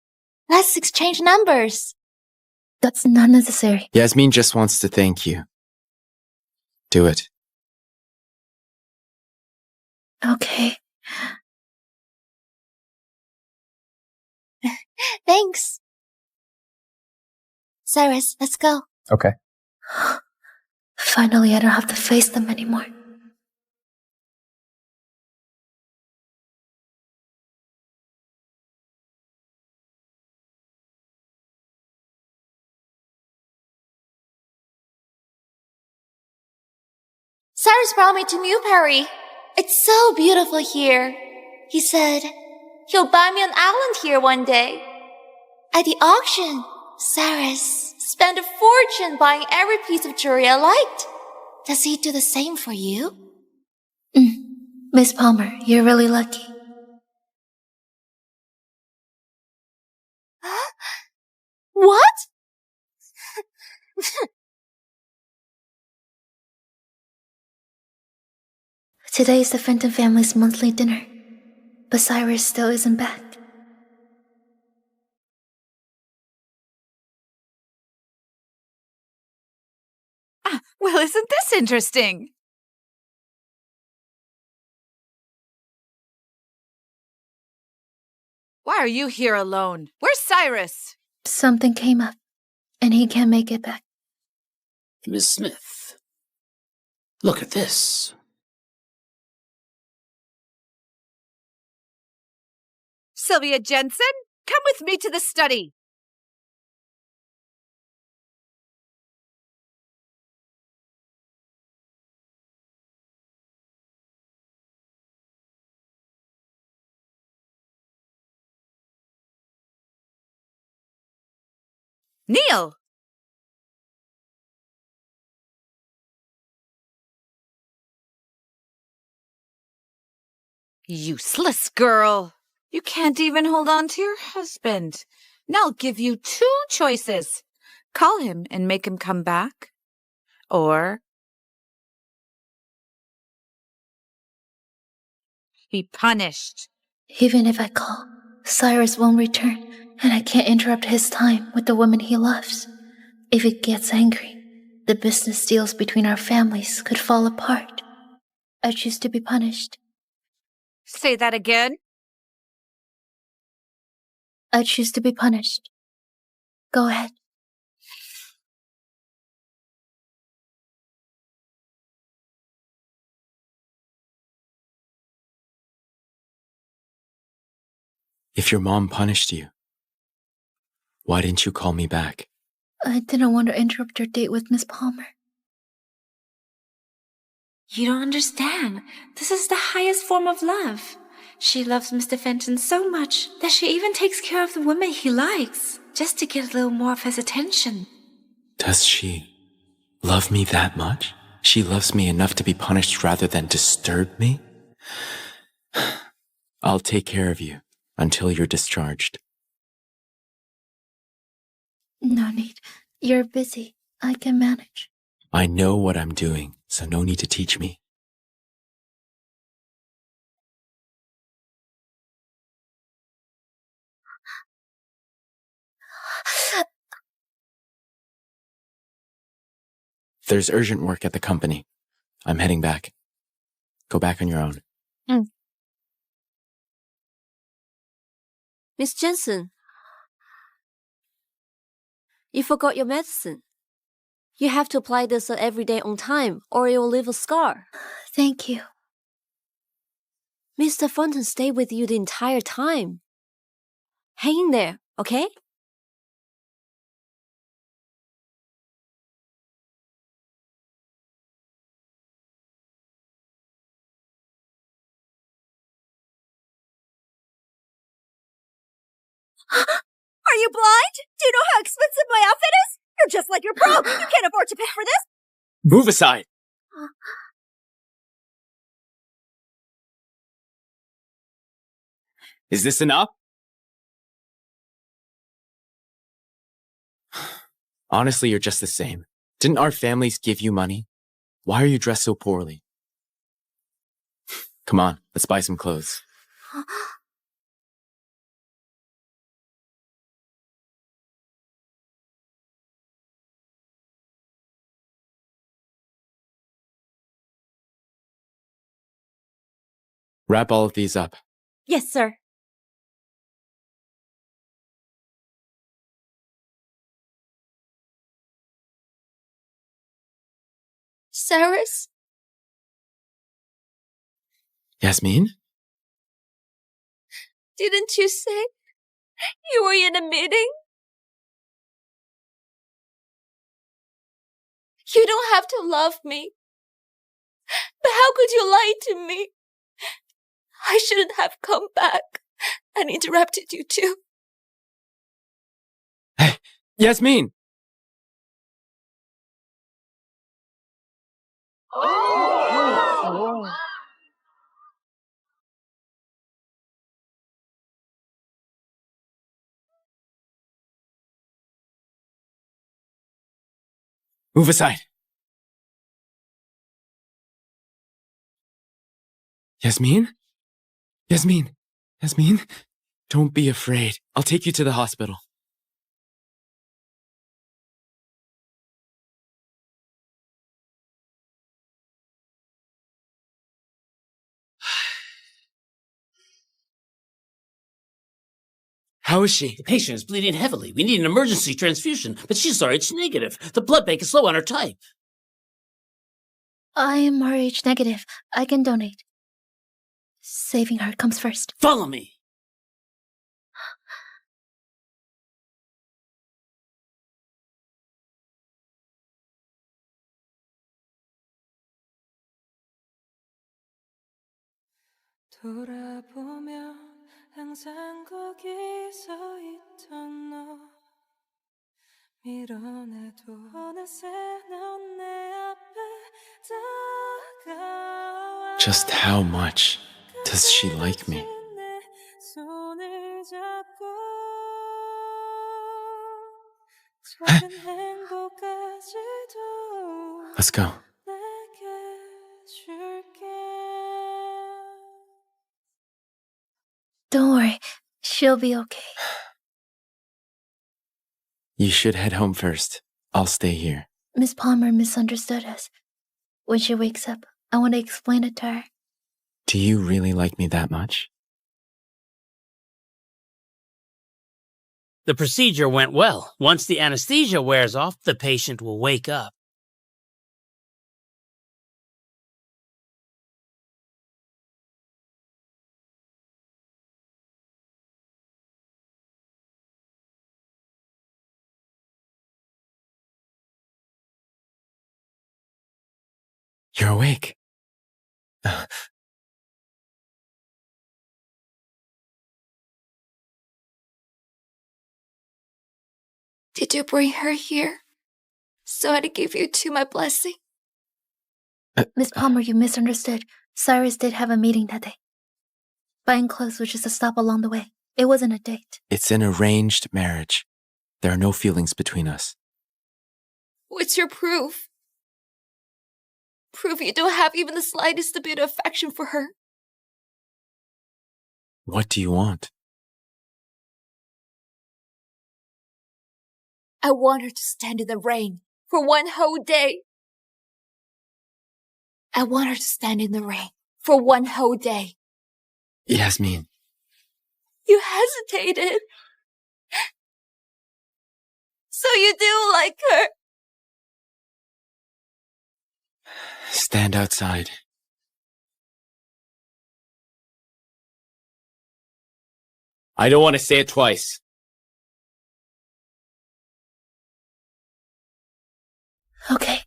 Let's exchange numbers.
That's not necessary.
Yasmin just wants to thank you. Do it.
Okay.
Thanks. Cyrus, let's go.
Okay.
Finally, I don't have to face them anymore.
Cyrus brought me to Newberry. It's so beautiful here. He said he'll buy me an island here one day. At the auction, Cyrus spent a fortune buying every piece of jewelry I liked. Does he do the same for you?
Miss Palmer, you're really lucky.
What?
Today is the Fenton family's monthly dinner, but Cyrus still isn't back.
Well, isn't this interesting? Why are you here alone? Where's Cyrus?
Something came up, and he can't make it back.
Miss Smith, look at this.
Sylvia Jensen, come with me to the study. Neil! Useless girl. You can't even hold on to your husband. Now I'll give you two choices. Call him and make him come back. Or be punished.
Even if I call, Cyrus won't return, and I can't interrupt his time with the woman he loves. If he gets angry, the business deals between our families could fall apart. I choose to be punished.
Say that again.
I choose to be punished. Go ahead.
If your mom punished you, why didn't you call me back?
I didn't want to interrupt your date with Miss Palmer.
You don't understand. This is the highest form of love. She loves Mr. Fenton so much that she even takes care of the women he likes, just to get a little more of his attention.
Does she love me that much? She loves me enough to be punished rather than disturb me? I'll take care of you until you're discharged.
No need. You're busy. I can manage.
I know what I'm doing, so no need to teach me. There's urgent work at the company. I'm heading back. Go back on your own.
Miss Jensen, you forgot your medicine. You have to apply this every day on time, or it will leave a scar.
Thank you.
Mr. Fenton stayed with you the entire time. Hang in there, okay?
Are you blind? Do you know how expensive my outfit is? You're just like your bro. You can't afford to pay for this.
Move aside! Is this enough? Honestly, you're just the same. Didn't our families give you money? Why are you dressed so poorly? Come on, let's buy some clothes. Wrap all of these up.
Yes, sir.
Cyrus?
Yasmin?
Didn't you say you were in a meeting? You don't have to love me. how could you lie to me? I shouldn't have come back and interrupted you too.
Hey, Yasmin! Move aside. Yasmin? Yasmin? Yasmin? Don't be afraid. I'll take you to the hospital. How is she?
The patient is bleeding heavily. We need an emergency transfusion, but she's RH negative. The blood bank is low on her type.
I am RH negative. I can donate. Saving her comes first.
Follow me.
돌아보면 항상 거기 서 있던 너 밀어내도 어느새 넌 내 앞에 다가와
Just how much does she like me?
내 손을 잡고 작은 행복까지도
Let's go.
내게 줄게.
Don't worry. She'll be okay.
You should head home first. I'll stay here.
Miss Palmer misunderstood us. When she wakes up, I want to explain it to her.
Do you really like me that much?
The procedure went well. Once the anesthesia wears off, the patient will wake up.
You're awake.
Did you bring her here? So I'd give you to my blessing?
Miss Palmer, you misunderstood. Cyrus did have a meeting that day. Buying clothes was just a stop along the way. It wasn't a date.
It's an arranged marriage. There are no feelings between us.
What's your proof? Prove you don't have even the slightest bit of affection for her.
What do you want?
I want her to stand in the rain for one whole day. I want her to stand in the rain for one whole day.
Yasmin.
You hesitated. So you do like her.
Stand outside. I don't want to say it twice.
Okay.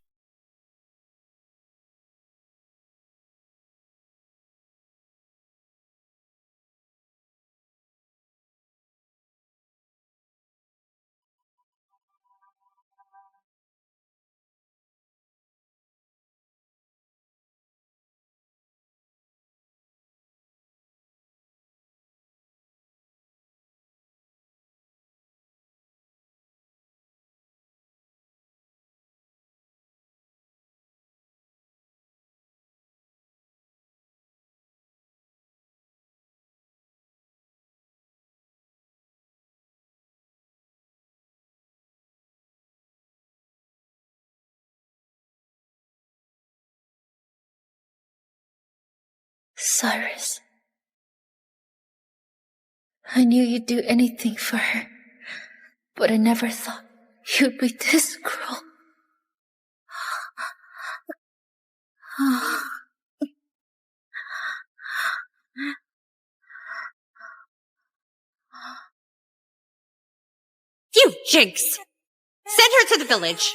Cyrus. I knew you'd do anything for her, but I never thought you'd be this cruel.
You jinx! Send her to the village.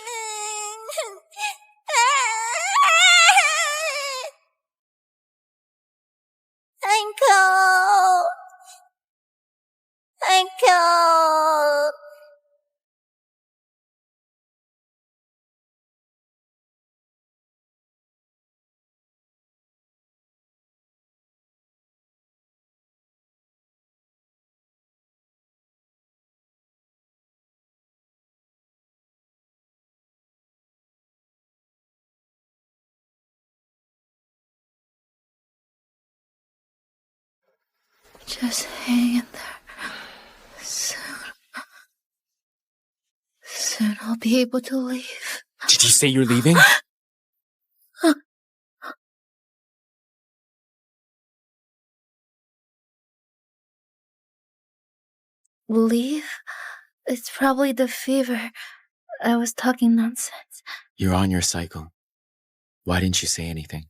Just hang in there. Soon I'll be able to leave.
Did you say you're leaving?
Leave? It's probably the fever. I was talking nonsense.
You're on your cycle. Why didn't you say anything?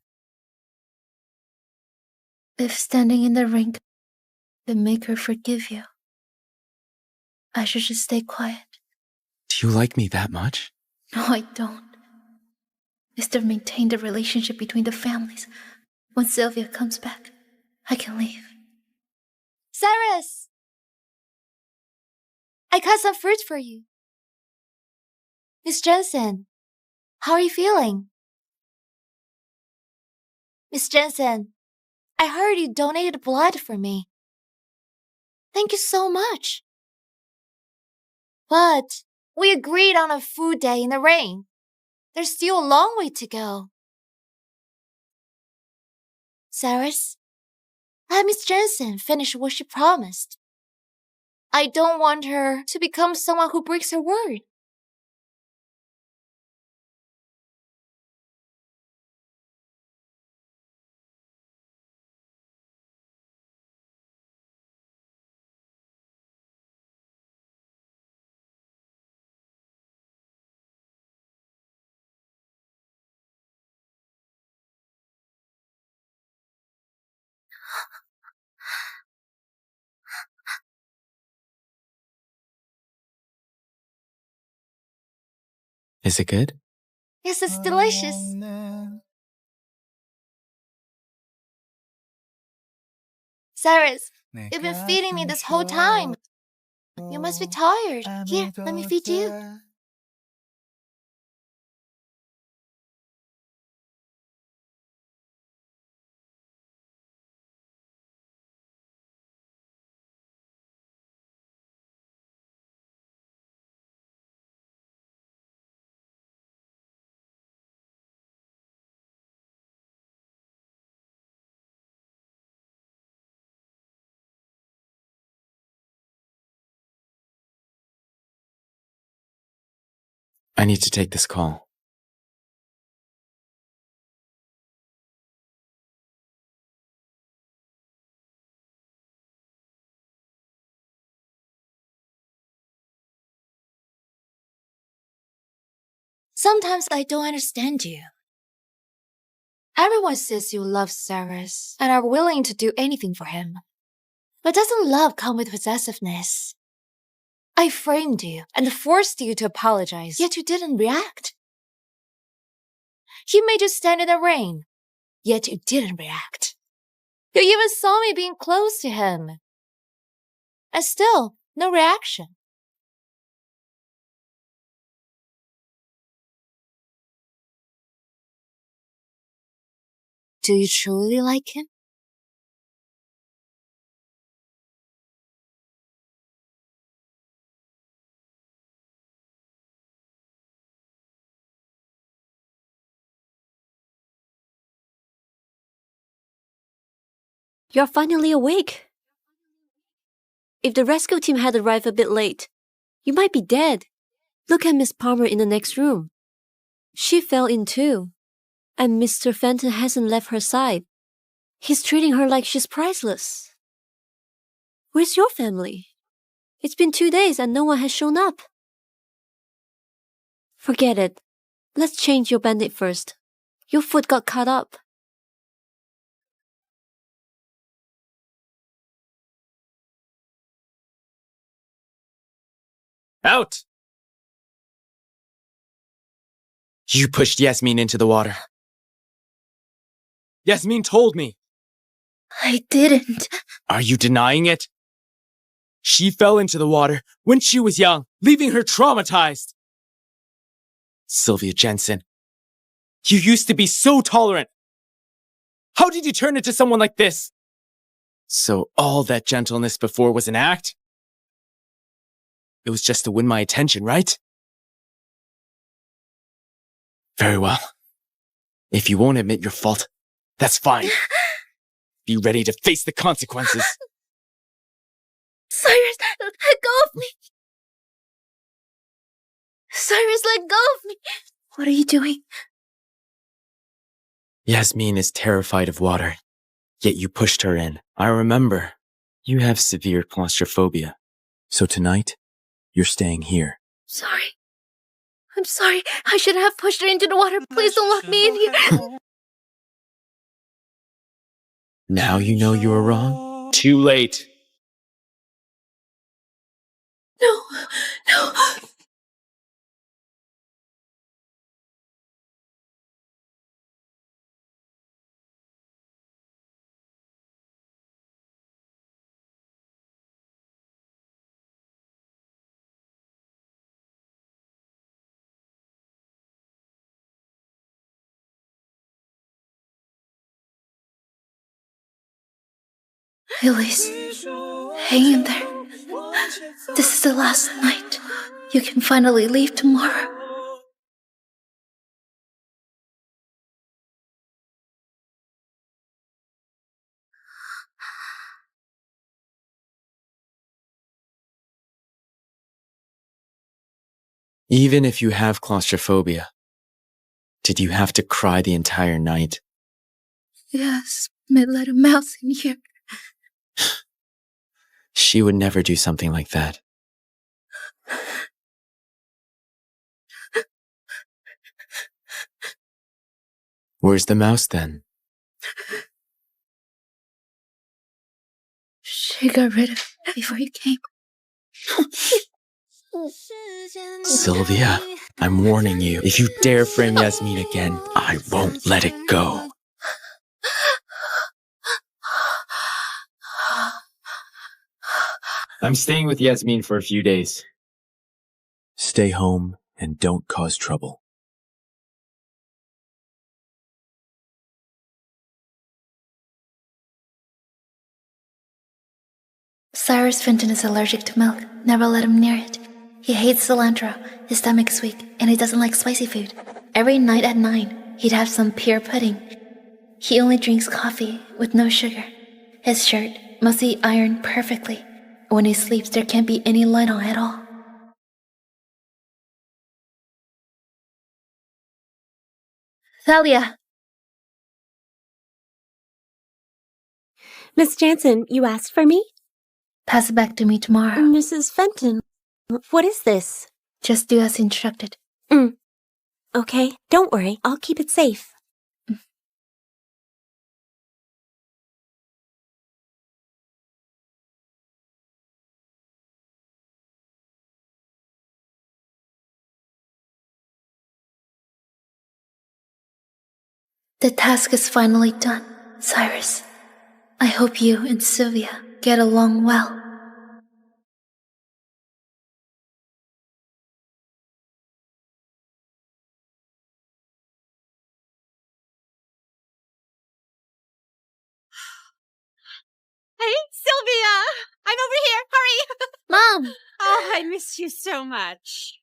If standing in the ring can make her forgive you, I should just stay quiet.
Do you like me that much?
No, I don't. It's to maintain the relationship between the families. When Sylvia comes back, I can leave.
Cyrus! I cut some fruit for you. Miss Jensen, how are you feeling? Miss Jensen, I heard you donated blood for me. Thank you so much. But we agreed on a food day in the rain. There's still a long way to go. Cyrus, let Miss Jensen finish what she promised. I don't want her to become someone who breaks her word.
Is it good?
Yes, it's delicious. Cyrus, you've been feeding me this whole time. You must be tired. Here, let me feed you.
I need to take this call.
Sometimes I don't understand you. Everyone says you love Cyrus and are willing to do anything for him. But doesn't love come with possessiveness? I framed you and forced you to apologize, yet you didn't react. He made you stand in the rain, yet you didn't react. You even saw me being close to him. And still, no reaction. Do you truly like him?
You're finally awake. If the rescue team had arrived a bit late, you might be dead. Look at Miss Palmer in the next room. She fell in too. And Mr. Fenton hasn't left her side. He's treating her like she's priceless. Where's your family? It's been 2 days and no one has shown up. Forget it. Let's change your bandage first. Your foot got cut up.
Out! You pushed Yasmin into the water. Yasmin told me.
I didn't.
Are you denying it? She fell into the water when she was young, leaving her traumatized. Sylvia Jensen, you used to be so tolerant. How did you turn into someone like this? So all that gentleness before was an act? It was just to win my attention, right? Very well. If you won't admit your fault, that's fine. Be ready to face the consequences.
Cyrus, let go of me. Cyrus, let go of me. What are you doing?
Yasmin is terrified of water, yet you pushed her in. I remember. You have severe claustrophobia. So tonight, you're staying here.
Sorry. I'm sorry. I shouldn't have pushed her into the water. Please don't lock me in here.
Now you know you were wrong? Too late.
No, no. Elise, hang in there. This is the last night. You can finally leave tomorrow.
Even if you have claustrophobia, did you have to cry the entire night?
Yes, may let a mouse in here.
She would never do something like that. Where's the mouse then?
She got rid of it before you came.
Sylvia, I'm warning you. If you dare frame Yasmin again, I won't let it go. I'm staying with Yasmin for a few days. Stay home and don't cause trouble.
Cyrus Fenton is allergic to milk. Never let him near it. He hates cilantro, his stomach is weak, and he doesn't like spicy food. Every night at 9, he'd have some pear pudding. He only drinks coffee with no sugar. His shirt must be ironed perfectly. When he sleeps, there can't be any light on at all.
Thalia! Miss Jansen, you asked for me?
Pass it back to me tomorrow.
Mrs. Fenton, what is this?
Just do as instructed.
Okay, don't worry. I'll keep it safe.
The task is finally done, Cyrus. I hope you and Sylvia get along well.
Hey, Sylvia! I'm over here! Hurry!
Mom!
Oh, I miss you so much.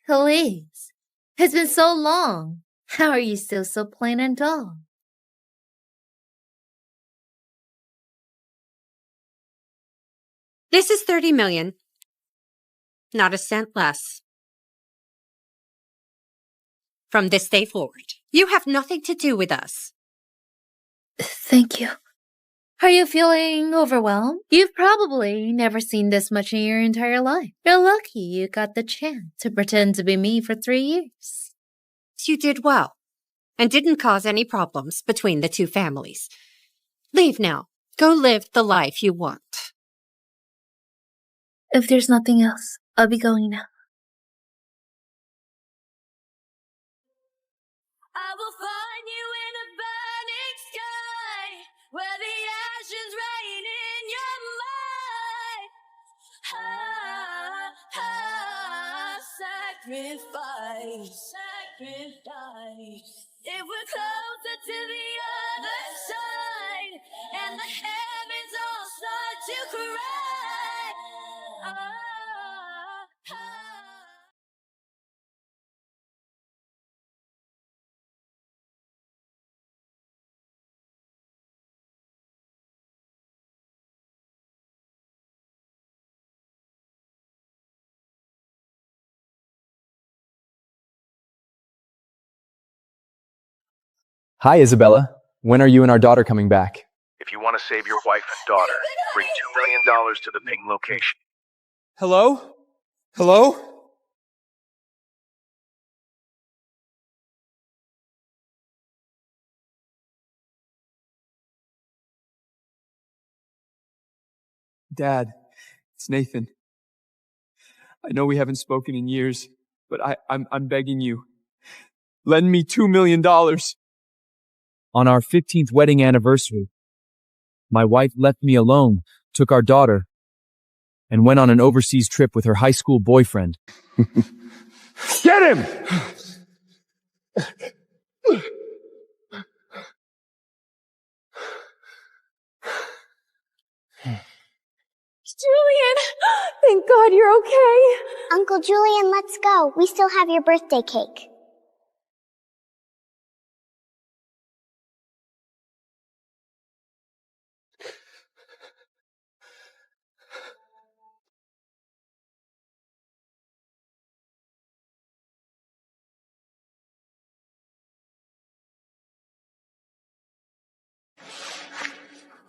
Elise, it's been so long. How are you still so plain and dull?
This is $30 million. Not a cent less. From this day forward, you have nothing to do with us.
Thank you. Are you feeling overwhelmed? You've probably never seen this much in your entire life. You're lucky you got the chance to pretend to be me for 3 years.
You did well, and didn't cause any problems between the two families. Leave now. Go live the life you want.
If there's nothing else, I'll be going now.
I will find you in a burning sky, where the ashes rain in your mind. Sacrifice, sacrifice. If we're closer to the other side, and the heavens all start to cry.
Hi, Isabella. When are you and our daughter coming back?
If you want to save your wife and daughter, bring $2 million to the ping location.
Hello? Hello? Dad, it's Nathan. I know we haven't spoken in years, but I'm begging you. Lend me $2 million.
On our 15th wedding anniversary, my wife left me alone, took our daughter, and went on an overseas trip with her high school boyfriend.
Get him!
Julian! Thank God you're okay.
Uncle Julian, let's go. We still have your birthday cake.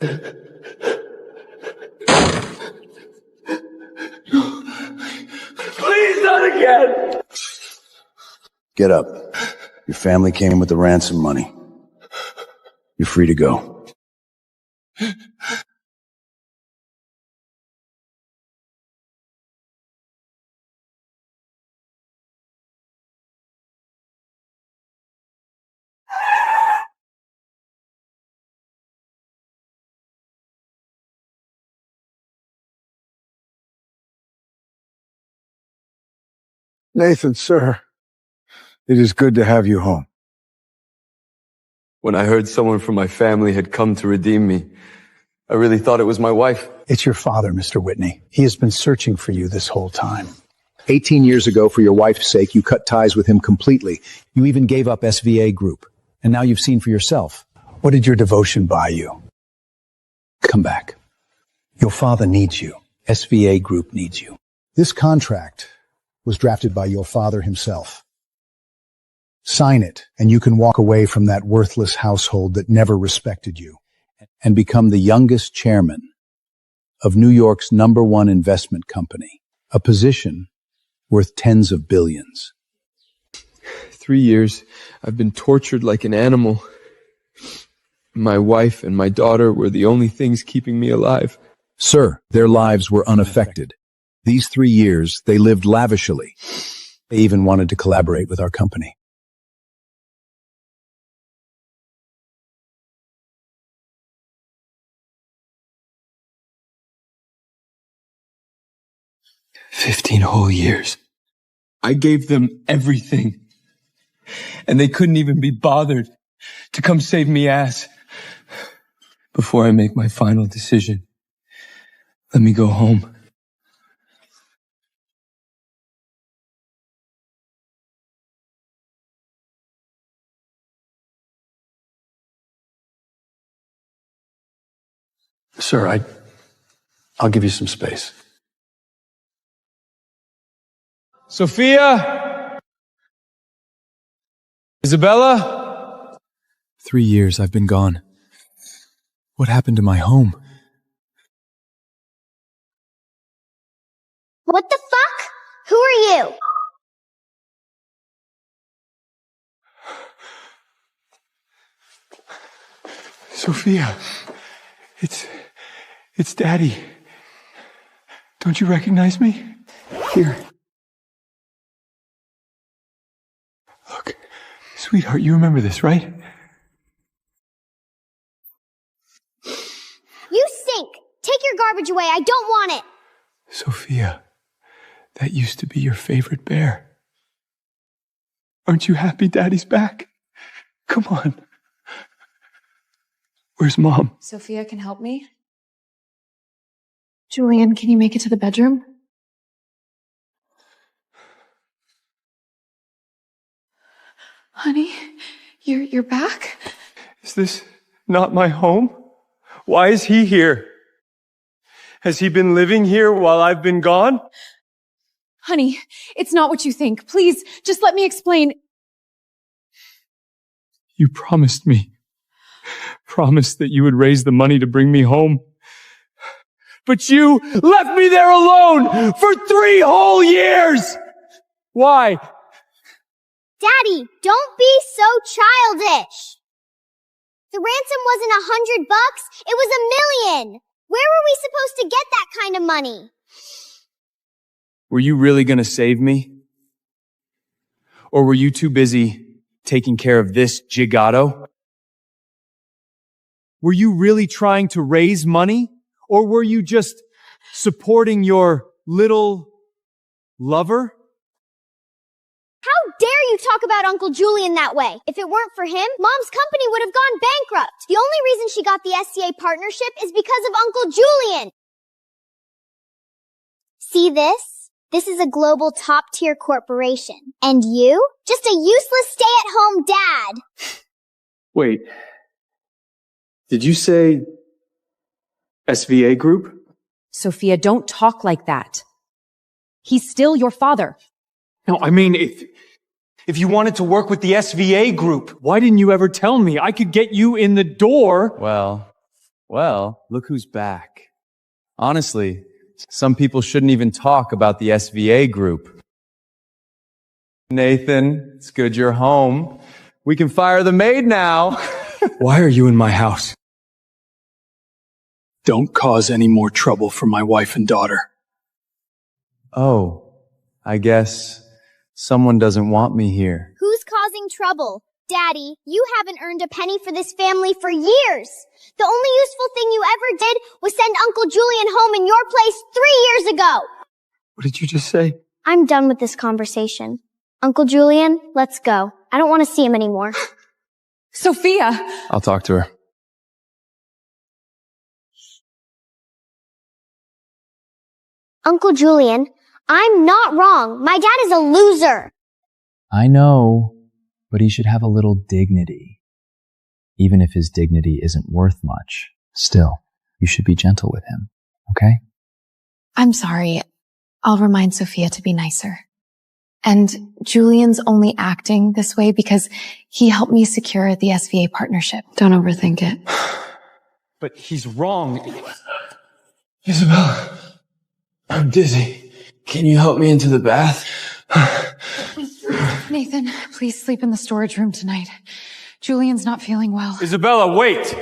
Please, not again!
Get up. Your family came with the ransom money. You're free to go. Nathan, sir, it is good to have you home.
When I heard someone from my family had come to redeem me, I really thought it was my wife.
It's your father, Mr. Whitney. He has been searching for you this whole time. 18 years ago, for your wife's sake, you cut ties with him completely. You even gave up SVA Group. And now you've seen for yourself. What did your devotion buy you? Come back. Your father needs you. SVA Group needs you. This contract was drafted by your father himself. Sign it, and you can walk away from that worthless household that never respected you and become the youngest chairman of New York's #1 investment company, a position worth tens of billions.
3 years, I've been tortured like an animal. My wife and my daughter were the only things keeping me alive.
Sir, their lives were unaffected. These 3 years, they lived lavishly. They even wanted to collaborate with our company.
"15 whole years. I gave them everything. And they couldn't even be bothered to come save me ass. Before I make my final decision, let me go home." Sir, I'll give you some space. Sophia! Isabella?
3 years I've been gone. What happened to my home?
What the fuck? Who are you?
Sophia, it's Daddy. Don't you recognize me? Here. Look, sweetheart, you remember this, right?
You stink! Take your garbage away, I don't want it!
Sophia, that used to be your favorite bear. Aren't you happy Daddy's back? Come on. Where's Mom?
Sophia can help me? Julian, can you make it to the bedroom? Honey, you're back?
Is this not my home? Why is he here? Has he been living here while I've been gone?
Honey, it's not what you think. Please, just let me explain.
You promised me. Promised that you would raise the money to bring me home. But you left me there alone for 3 whole years! Why?
Daddy, don't be so childish. The ransom wasn't $100, it was $1 million. Where were we supposed to get that kind of money?
Were you really gonna save me? Or were you too busy taking care of this gigotto? Were you really trying to raise money? Or were you just supporting your little lover?
How dare you talk about Uncle Julian that way? If it weren't for him, Mom's company would have gone bankrupt. The only reason she got the SCA partnership is because of Uncle Julian. See this? This is a global top-tier corporation. And you? Just a useless stay-at-home dad.
Wait. Did you say SVA Group?
Sophia, don't talk like that. He's still your father.
No, I mean, if you wanted to work with the SVA Group, why didn't you ever tell me? I could get you in the door.
Well, look who's back. Honestly, some people shouldn't even talk about the SVA Group. Nathan, it's good you're home. We can fire the maid now.
Why are you in my house? Don't cause any more trouble for my wife and daughter.
Oh, I guess someone doesn't want me here.
Who's causing trouble? Daddy, you haven't earned a penny for this family for years. The only useful thing you ever did was send Uncle Julian home in your place 3 years ago.
What did you just say?
I'm done with this conversation. Uncle Julian, let's go. I don't want to see him anymore.
Sophia!
I'll talk to her.
Uncle Julian, I'm not wrong. My dad is a loser.
I know, but he should have a little dignity. Even if his dignity isn't worth much, still, you should be gentle with him, okay?
I'm sorry. I'll remind Sophia to be nicer. And Julian's only acting this way because he helped me secure the SVA partnership. Don't overthink it.
But he's wrong. Isabella, I'm dizzy. Can you help me into the bath?
Nathan, please sleep in the storage room tonight. Julian's not feeling well.
Isabella, wait!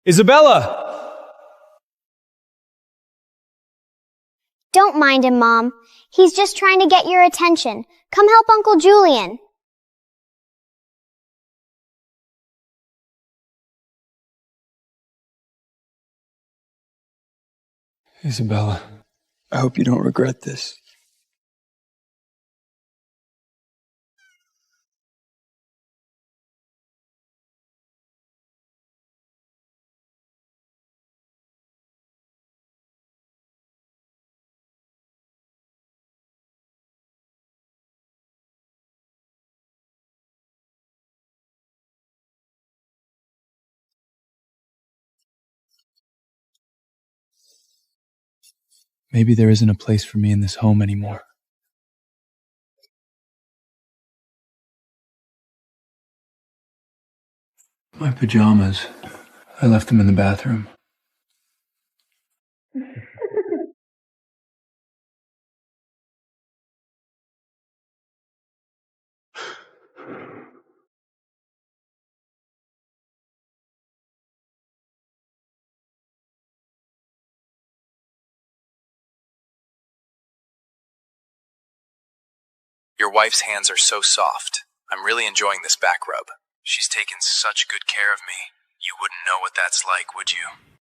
Isabella!
Don't mind him, Mom. He's just trying to get your attention. Come help Uncle Julian.
Isabella, I hope you don't regret this. Maybe there isn't a place for me in this home anymore. My pajamas. I left them in the bathroom.
Your wife's hands are so soft. I'm really enjoying this back rub. She's taken such good care of me. You wouldn't know what that's like, would you?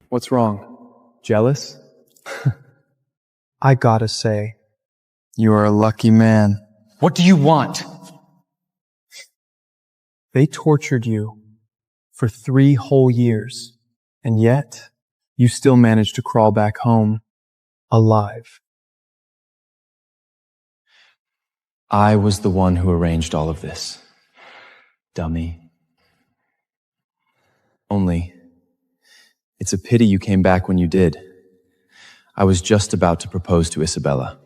What's wrong? Jealous?
I gotta say,
you are a lucky man.
What do you want?
They tortured you for 3 whole years, and yet you still managed to crawl back home alive.
I was the one who arranged all of this. Dummy. Only, it's a pity you came back when you did. I was just about to propose to Isabella.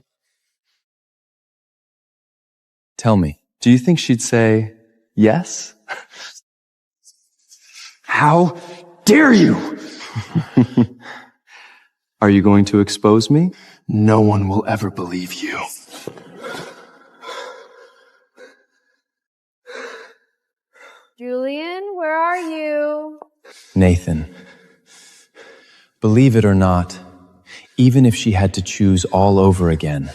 Tell me, Do you think she'd say yes?
How dare you?
Are you going to expose me?
No one will ever believe you.
Julian, where are you?
Nathan, believe it or not, even if she had to choose all over again,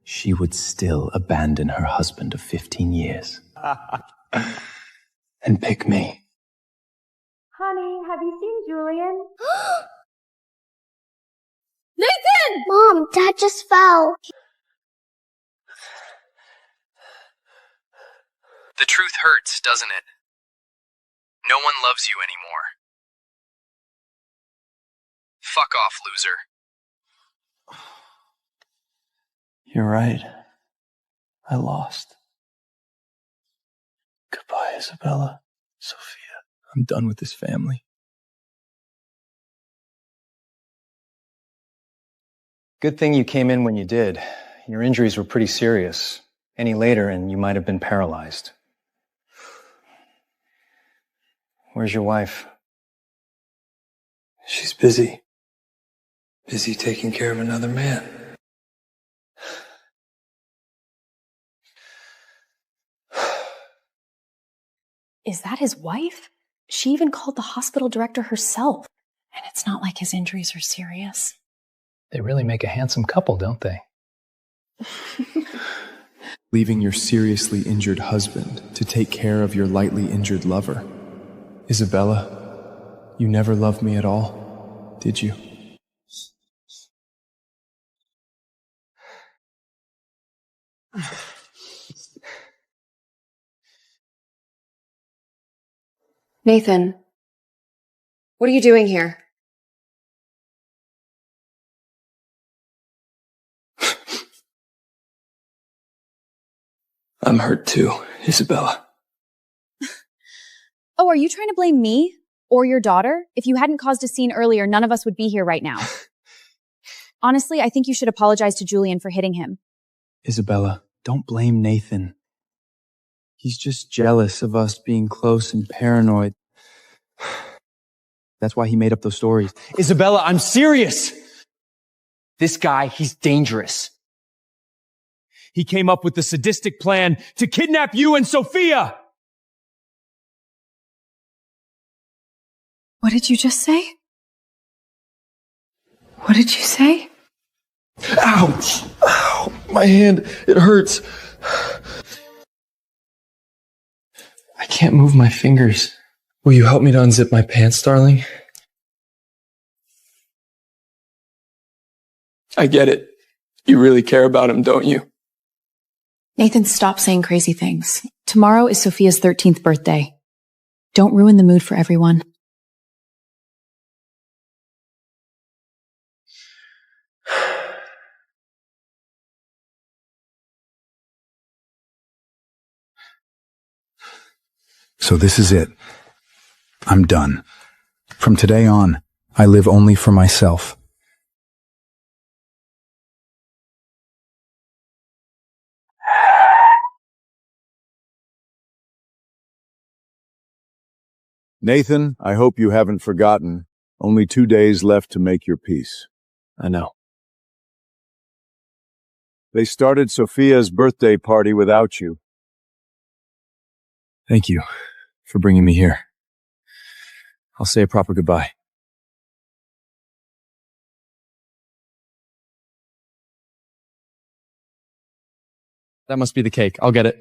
she would still abandon her husband of 15 years.
And pick me.
Honey, have you seen Julian?
Nathan! Mom, Dad just fell.
The truth hurts, doesn't it? No one loves you anymore. Fuck off, loser.
You're right. I lost. Goodbye, Isabella. Sophia.
I'm done with this family.
Good thing you came in when you did. Your injuries were pretty serious. Any later and you might have been paralyzed. Where's your wife?
She's busy. Busy taking care of another man.
Is that his wife? She even called the hospital director herself. And it's not like his injuries are serious.
They really make a handsome couple, don't they?
Leaving your seriously injured husband to take care of your lightly injured lover. Isabella, you never loved me at all, did you?
Nathan, what are you doing here?
I'm hurt too, Isabella.
Oh, are you trying to blame me? Or your daughter? If you hadn't caused a scene earlier, none of us would be here right now. Honestly, I think you should apologize to Julian for hitting him.
Isabella, don't blame Nathan. He's just jealous of us being close and paranoid. That's why he made up those stories.
Isabella, I'm serious! This guy, he's dangerous.
He came up with the sadistic plan to kidnap you and Sophia!
What did you just say? What did you say?
Ouch! Ow! My hand, it hurts. I can't move my fingers. Will you help me to unzip my pants, darling? I get it. You really care about him, don't you?
Nathan, stop saying crazy things. Tomorrow is Sophia's 13th birthday. Don't ruin the mood for everyone.
So this is it. I'm done. From today on, I live only for myself.
Nathan, I hope you haven't forgotten. Only 2 days left to make your peace.
I know.
They started Sophia's birthday party without you.
Thank you for bringing me here. I'll say a proper goodbye. That must be the cake. I'll get it.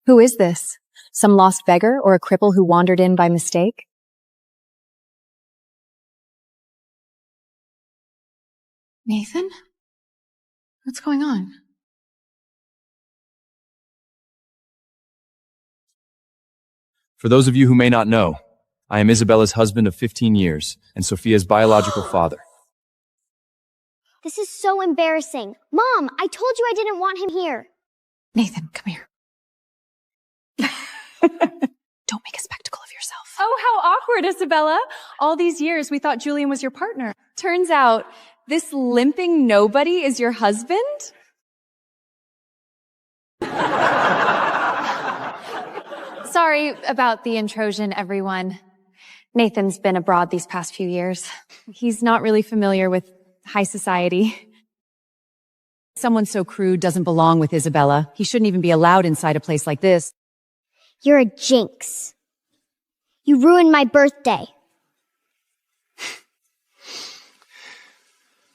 Who is this? Some lost beggar or a cripple who wandered in by mistake?
Nathan? What's going on?
For those of you who may not know, I am Isabella's husband of 15 years and Sophia's biological father.
This is so embarrassing. Mom, I told you I didn't want him here.
Nathan, come here.
Don't make a spectacle of yourself.
Oh, how awkward, Isabella. All these years we thought Julian was your partner. Turns out this limping nobody is your husband? Sorry about the intrusion, everyone. Nathan's been abroad these past few years. He's not really familiar with high society.
Someone so crude doesn't belong with Isabella. He shouldn't even be allowed inside a place like this.
You're a jinx. You ruined my birthday.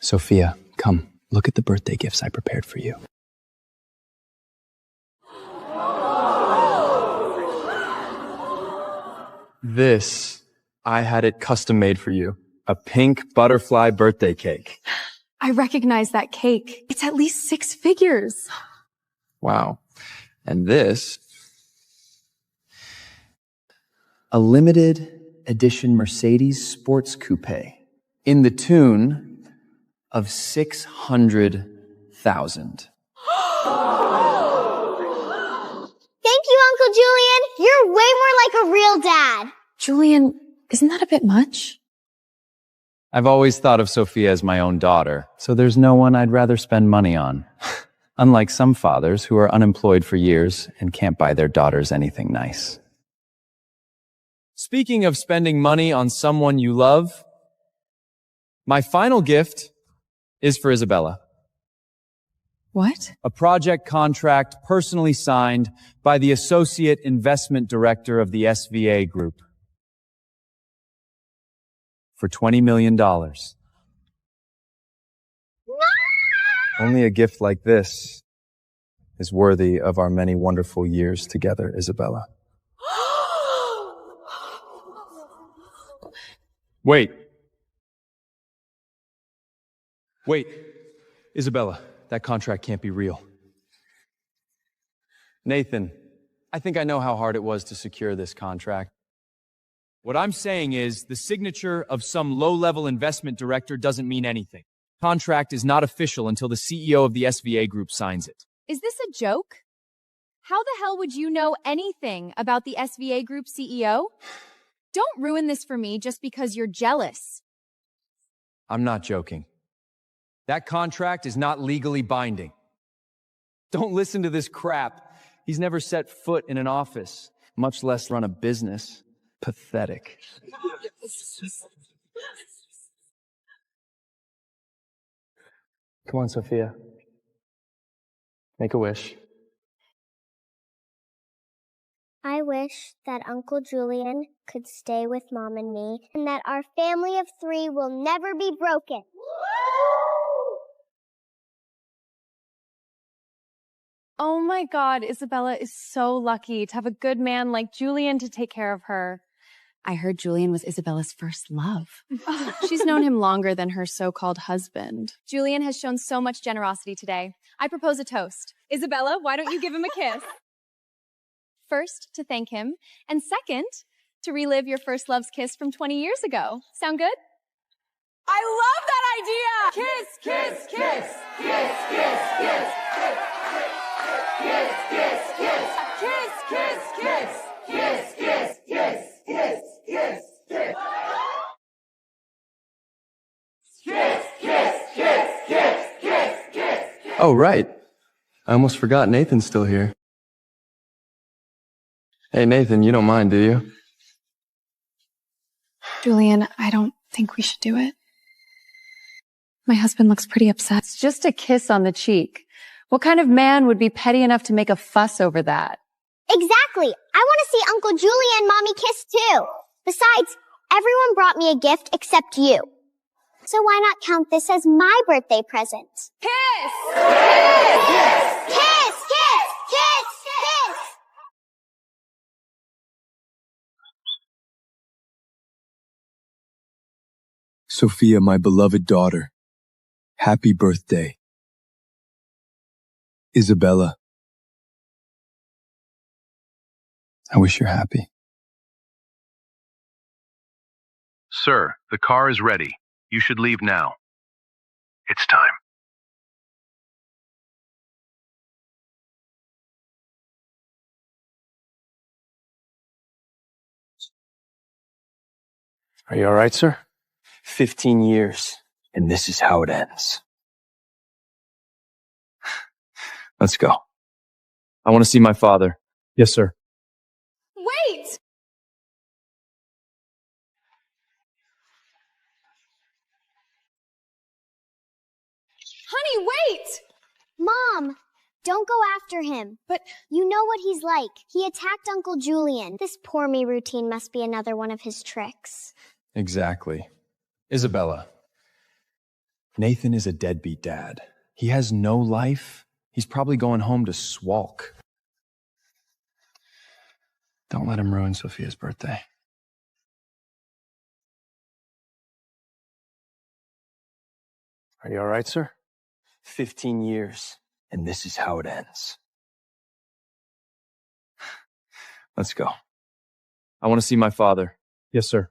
Sophia, come. Look at the birthday gifts I prepared for you. This, I had it custom made for you. A pink butterfly birthday cake.
I recognize that cake. It's at least 6 figures.
Wow. And this, a limited edition Mercedes sports coupe in the tune of 600,000.
Thank you, Uncle Julian. You're way more like a real dad.
Julian, isn't that a bit much?
I've always thought of Sophia as my own daughter, so there's no one I'd rather spend money on. Unlike some fathers who are unemployed for years and can't buy their daughters anything nice. Speaking of spending money on someone you love, my final gift is for Isabella.
What?
A project contract personally signed by the Associate Investment Director of the SVA Group for $20 million. Only a gift like this is worthy of our many wonderful years together, Isabella. Wait. Isabella, that contract can't be real. Nathan, I think I know how hard it was to secure this contract. What I'm saying is the signature of some low-level investment director doesn't mean anything. Contract is not official until the CEO of the SVA Group signs it.
Is this a joke? How the hell would you know anything about the SVA Group CEO? Don't ruin this for me just because you're jealous.
I'm not joking. That contract is not legally binding. Don't listen to this crap. He's never set foot in an office, much less run a business. Pathetic. Come on, Sophia. Make a wish.
I wish that Uncle Julian could stay with Mom and me, and that our family of 3 will never be broken.
Oh my God, Isabella is so lucky to have a good man like Julian to take care of her.
I heard Julian was Isabella's first love.
She's known him longer than her so-called husband. Julian has shown so much generosity today. I propose a toast. Isabella, why don't you give him a kiss? First, to thank him, and second, to relive your first love's kiss from 20 years ago. Sound good?
I love that idea! Kiss, kiss, kiss! Kiss, kiss, kiss! Kiss, kiss, kiss! Kiss, kiss, kiss! Kiss, kiss, kiss! Kiss, kiss, kiss! Kiss, kiss, kiss, kiss, kiss, kiss!
Oh, right. I almost forgot Nathan's still here. Hey, Nathan, you don't mind, do you?
Julian, I don't think we should do it. My husband looks pretty upset.
It's just a kiss on the cheek. What kind of man would be petty enough to make a fuss over that?
Exactly. I want to see Uncle Julian and Mommy kiss too. Besides, everyone brought me a gift except you. So why not count this as my birthday present?
Kiss!
Kiss! Kiss! Kiss! Kiss! Kiss!
Sophia, my beloved daughter, happy birthday. Isabella, I wish you're happy.
Sir, the car is ready. You should leave now. It's time.
Are you all right, sir? 15 years, and this is how it ends.
Let's go. I want to see my father.
Yes, sir.
Wait! Honey, wait!
Mom, don't go after him.
But
you know what he's like. He attacked Uncle Julian. This pour me routine must be another one of his tricks.
Exactly. Isabella, Nathan is a deadbeat dad. He has no life. He's probably going home to swalk. Don't let him ruin Sophia's birthday.
Are you all right, sir? 15 years, and this is how it ends.
Let's go. I want to see my father.
Yes, sir.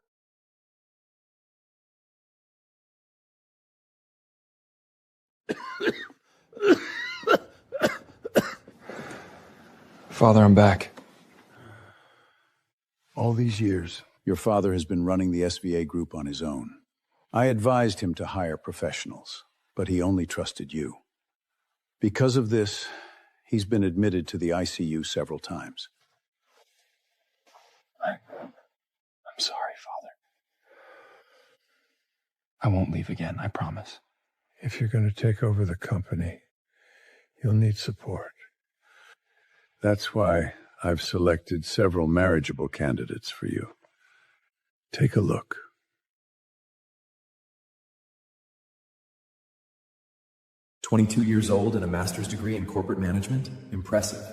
Father, I'm back.
All these years, your father has been running the SVA group on his own. I advised him to hire professionals, but he only trusted you. Because of this, he's been admitted to the ICU several times.
I'm sorry, Father. I won't leave again, I promise.
If you're going to take over the company, you'll need support. That's why I've selected several marriageable candidates for you. Take a look.
"22 years old and a master's degree in corporate management? Impressive."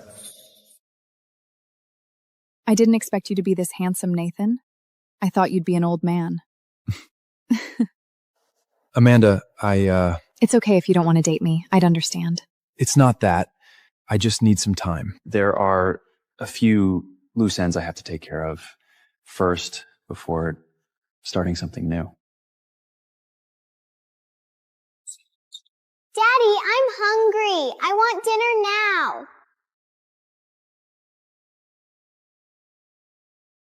I didn't expect you to be this handsome, Nathan. I thought you'd be an old man.
Amanda,
It's okay if you don't want to date me. I'd understand.
It's not that. I just need some time. There are a few loose ends I have to take care of first before starting something new.
Daddy, I'm hungry. I want dinner now.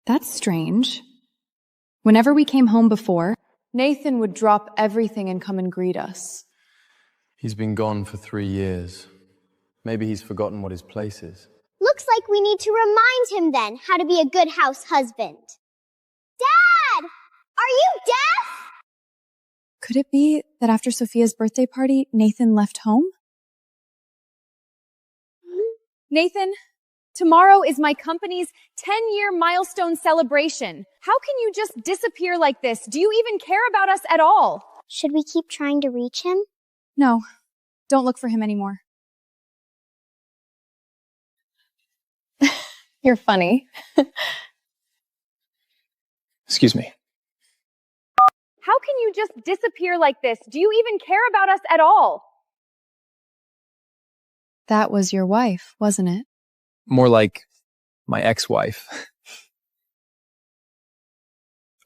That's strange. Whenever we came home before, Nathan would drop everything and come and greet us.
He's been gone for 3 years. Maybe he's forgotten what his place is.
Looks like we need to remind him then how to be a good house husband. Dad! Are you deaf?
Could it be that after Sophia's birthday party, Nathan left home?
Nathan, tomorrow is my company's 10-year milestone celebration. How can you just disappear like this? Do you even care about us at all?
Should we keep trying to reach him?
No, don't look for him anymore. You're funny.
Excuse me.
How can you just disappear like this? Do you even care about us at all?
That was your wife, wasn't it?
More like my ex-wife.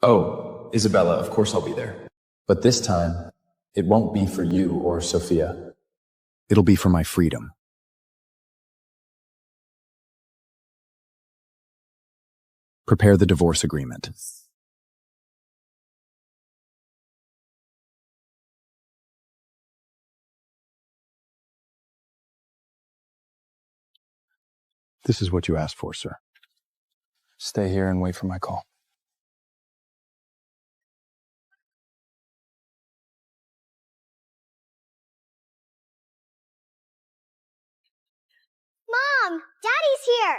Oh, Isabella, of course I'll be there. But this time, it won't be for you or Sophia. It'll be for my freedom. Prepare the divorce agreement.
This is what you asked for, sir.
Stay here and wait for my call.
Mom, Daddy's here.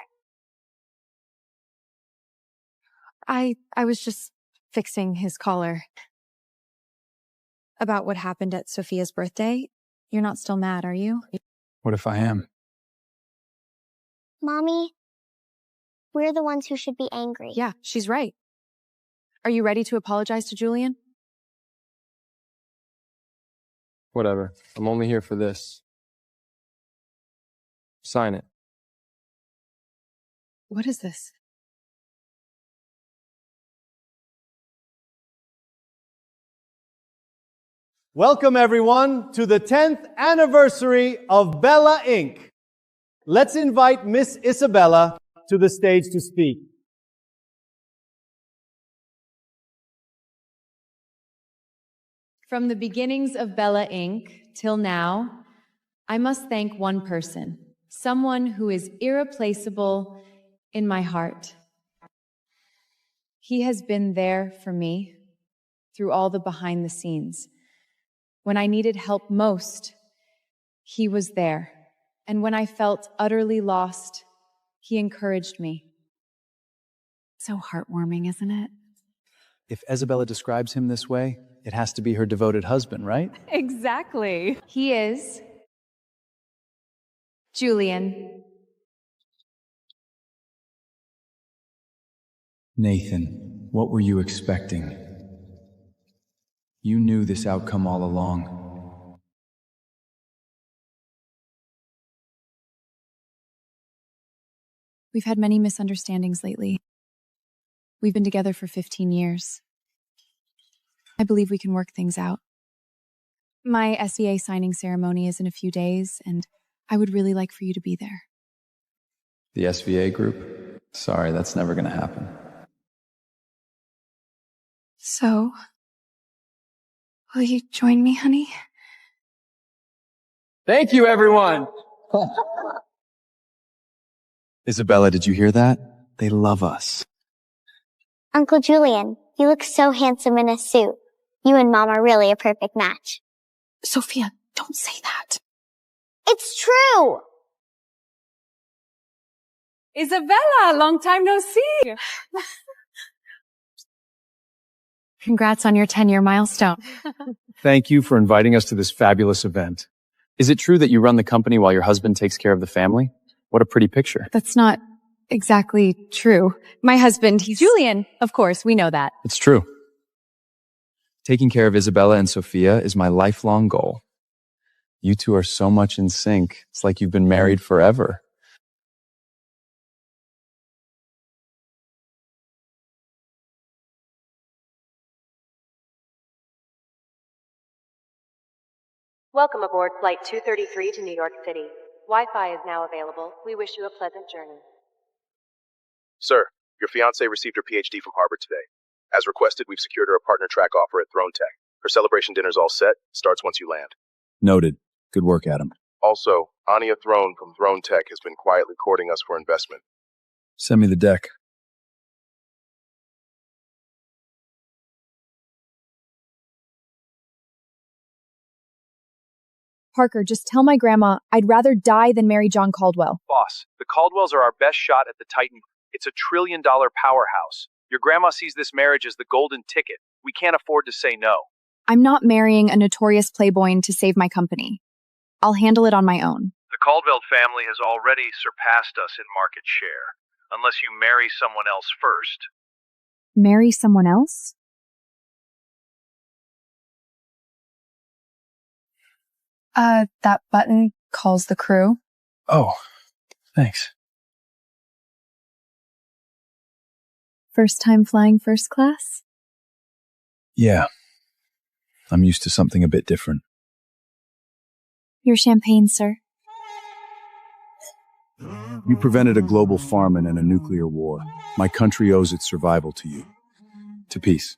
I was just fixing his collar. About what happened at Sophia's birthday. You're not still mad, are you?
What if I am?
Mommy, we're the ones who should be angry.
Yeah, she's right. Are you ready to apologize to Julian?
Whatever. I'm only here for this. Sign it.
What is this?
Welcome, everyone, to the 10th anniversary of Bella Inc. Let's invite Miss Isabella to the stage to speak.
From the beginnings of Bella Inc. till now, I must thank one person, someone who is irreplaceable in my heart. He has been there for me through all the behind the scenes. When I needed help most, he was there. And when I felt utterly lost, he encouraged me. So heartwarming, isn't it?
If Isabella describes him this way, it has to be her devoted husband, right?
Exactly. He is Julian.
Nathan, what were you expecting? You knew this outcome all along.
We've had many misunderstandings lately. We've been together for 15 years. I believe we can work things out. My SVA signing ceremony is in a few days, and I would really like for you to be there.
The SVA group? Sorry, that's never gonna happen.
So, will you join me, honey?
Thank you, everyone.
Isabella, did you hear that? They love us.
Uncle Julian, you look so handsome in a suit. You and Mom are really a perfect match.
Sophia, don't say that.
It's true!
Isabella, long time no see.
Congrats on your 10-year milestone.
Thank you for inviting us to this fabulous event. Is it true that you run the company while your husband takes care of the family? What a pretty picture.
That's not exactly true. My husband, he's
Julian, of course, we know that.
It's true. Taking care of Isabella and Sophia is my lifelong goal. You two are so much in sync. It's like you've been married forever.
Welcome aboard Flight 233 to New York City. Wi-Fi is now available. We wish you a pleasant journey.
Sir, your fiancée received her PhD from Harvard today. As requested, we've secured her a partner track offer at Throne Tech. Her celebration dinner's all set. Starts once you land.
Noted. Good work, Adam.
Also, Anya Throne from Throne Tech has been quietly courting us for investment.
Send me the deck.
Parker, just tell my grandma I'd rather die than marry John Caldwell.
Boss, the Caldwells are our best shot at the Titan. It's a $1 trillion powerhouse. Your grandma sees this marriage as the golden ticket. We can't afford to say no.
I'm not marrying a notorious playboy to save my company. I'll handle it on my own.
The Caldwell family has already surpassed us in market share, unless you marry someone else first.
Marry someone else? That button calls the crew.
Oh, thanks.
First time flying first class?
Yeah. I'm used to something a bit different.
Your champagne, sir.
You prevented a global famine and a nuclear war. My country owes its survival to you. To peace.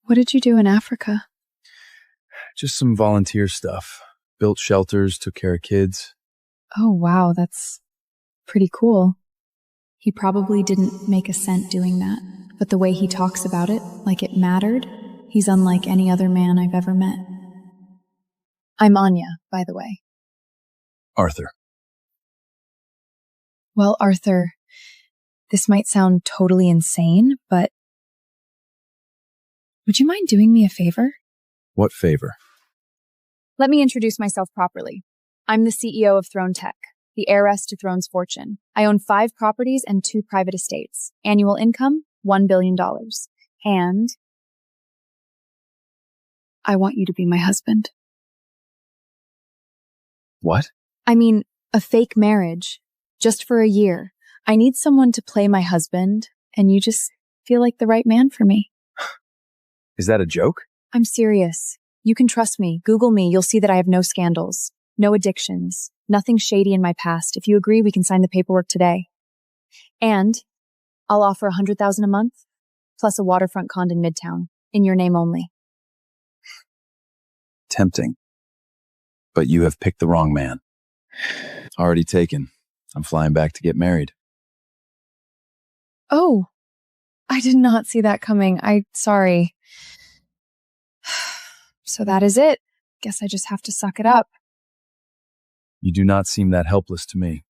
What did you do in Africa?
Just some volunteer stuff. Built shelters, took care of kids.
Oh, wow, that's pretty cool. He probably didn't make a cent doing that, but the way he talks about it, like it mattered, he's unlike any other man I've ever met. I'm Anya, by the way.
Arthur.
Well, Arthur, this might sound totally insane, but would you mind doing me a favor?
What favor?
Let me introduce myself properly. I'm the CEO of Throne Tech, the heiress to Throne's fortune. I own 5 properties and 2 private estates. Annual income, $1 billion. And I want you to be my husband.
What?
I mean, a fake marriage, just for a year. I need someone to play my husband, and you just feel like the right man for me.
Is that a joke?
I'm serious. You can trust me. Google me. You'll see that I have no scandals, no addictions, nothing shady in my past. If you agree, we can sign the paperwork today.
And I'll offer $100,000 a month, plus a waterfront condo in Midtown, in your name only.
Tempting. But you have picked the wrong man. Already taken. I'm flying back to get married.
Oh, I did not see that coming. Sorry. So that is it. Guess I just have to suck it up.
You do not seem that helpless to me.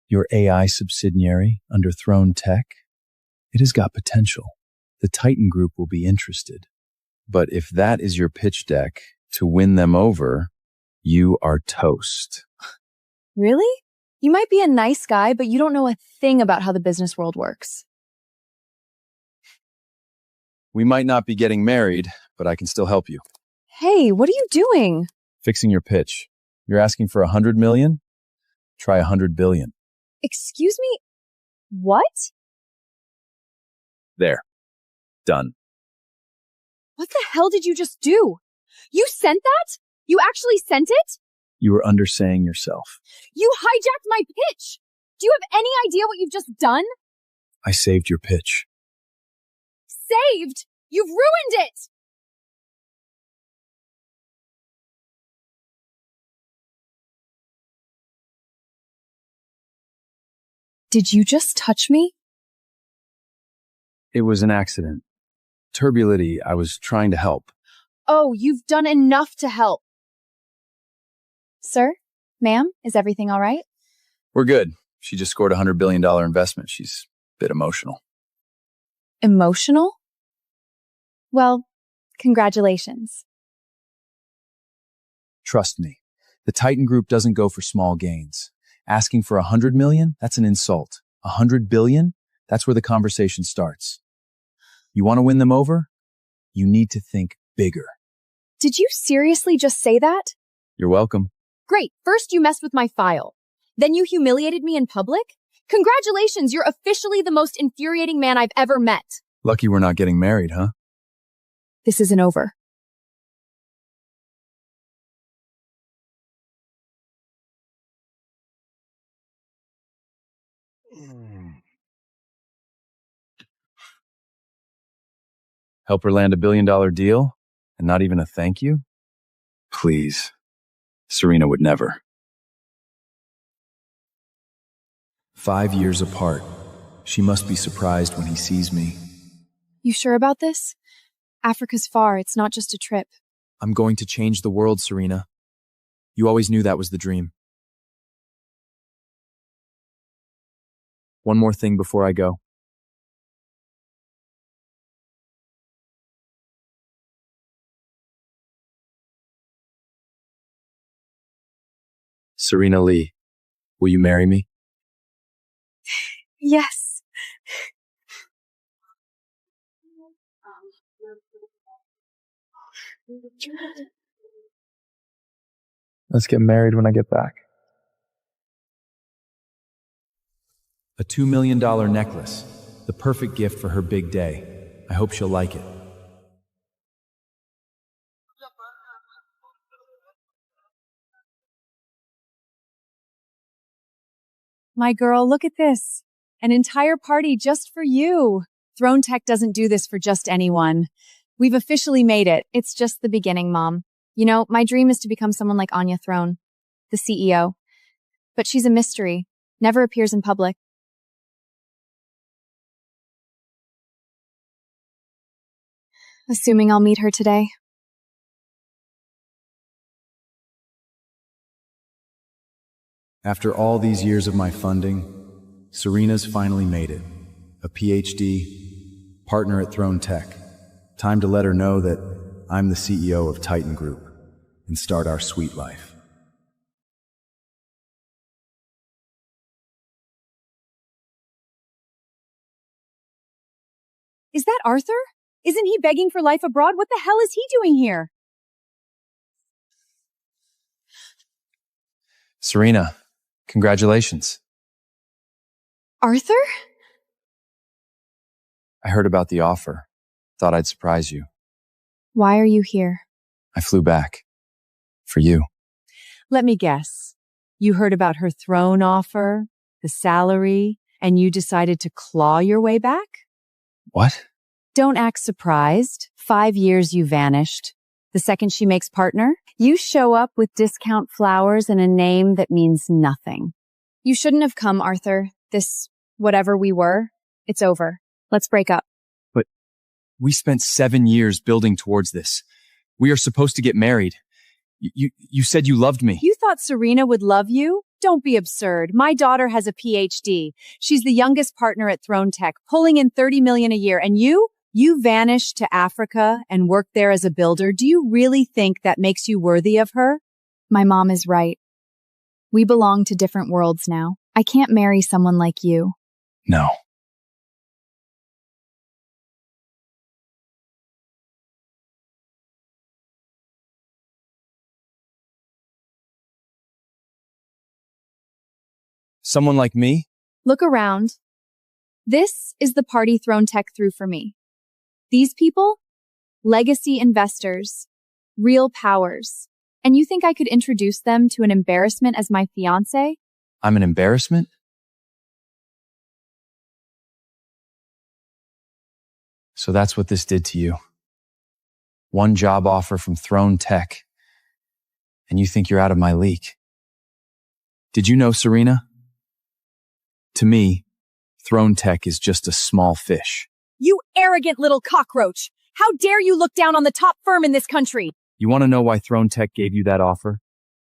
Your AI subsidiary under Throne Tech, it has got potential. The Titan Group will be interested. But if that is your pitch deck to win them over, you are toast.
Really? You might be a nice guy, but you don't know a thing about how the business world works.
We might not be getting married, but I can still help you.
Hey, what are you doing?
Fixing your pitch. You're asking for 100 million? Try 100 billion.
Excuse me? What?
There. Done.
What the hell did you just do? You sent that? You actually sent it?
You were undersaying yourself.
You hijacked my pitch! Do you have any idea what you've just done?
I saved your pitch.
Saved? You've ruined it!
Did you just touch me?
It was an accident. Turbulity, I was trying to help.
Oh, you've done enough to help.
Sir? Ma'am? Is everything all right?
We're good. She just scored a $100 billion investment. She's a bit emotional.
Emotional? Well, congratulations.
Trust me. The Titan Group doesn't go for small gains. Asking for 100 million? That's an insult. 100 billion? That's where the conversation starts. You want to win them over? You need to think bigger.
Did you seriously just say that?
You're welcome.
Great. First you messed with my file. Then you humiliated me in public? Congratulations, you're officially the most infuriating man I've ever met.
Lucky we're not getting married, huh?
This isn't over.
Help her land $1 billion deal and not even a thank you? Please. Serena would never.
5 years apart. She must be surprised when he sees me.
You sure about this? Africa's far. It's not just a trip.
I'm going to change the world, Serena. You always knew that was the dream. One more thing before I go.
Serena Lee, will you marry me?
Yes.
Let's get married when I get back.
A $2 million necklace. The perfect gift for her big day. I hope she'll like it.
My girl, look at this. An entire party just for you. Throne Tech doesn't do this for just anyone. We've officially made it. It's just the beginning, Mom. You know, my dream is to become someone like Anya Throne, the CEO. But she's a mystery, never appears in public. Assuming I'll meet her today.
After all these years of my funding, Serena's finally made it. A PhD, partner at Throne Tech. Time to let her know that I'm the CEO of Titan Group and start our sweet life.
Is that Arthur? Isn't he begging for life abroad? What the hell is he doing here?
Serena, congratulations.
Arthur?
I heard about the offer. Thought I'd surprise you.
Why are you here?
I flew back. For you.
Let me guess. You heard about her throne offer, the salary, and you decided to claw your way back?
What?
Don't act surprised. 5 years you vanished. The second she makes partner, you show up with discount flowers and a name that means nothing.
You shouldn't have come, Arthur. This, whatever we were, it's over. Let's break up.
But we spent 7 years building towards this. We are supposed to get married. You said you loved me.
You thought Serena would love you? Don't be absurd. My daughter has a PhD. She's the youngest partner at Throne Tech, pulling in $30 million a year. And you vanished to Africa and worked there as a builder. Do you really think that makes you worthy of her?
My mom is right. We belong to different worlds now. I can't marry someone like you.
No.
Someone like me?
Look around. This is the party Throne Tech threw for me. These people? Legacy investors. Real powers. And you think I could introduce them to an embarrassment as my fiancé?
I'm an embarrassment? So that's what this did to you. One job offer from Throne Tech. And you think you're out of my league. Did you know, Serena? To me, Throne Tech is just a small fish.
You arrogant little cockroach! How dare you look down on the top firm in this country?
You want to know why Throne Tech gave you that offer?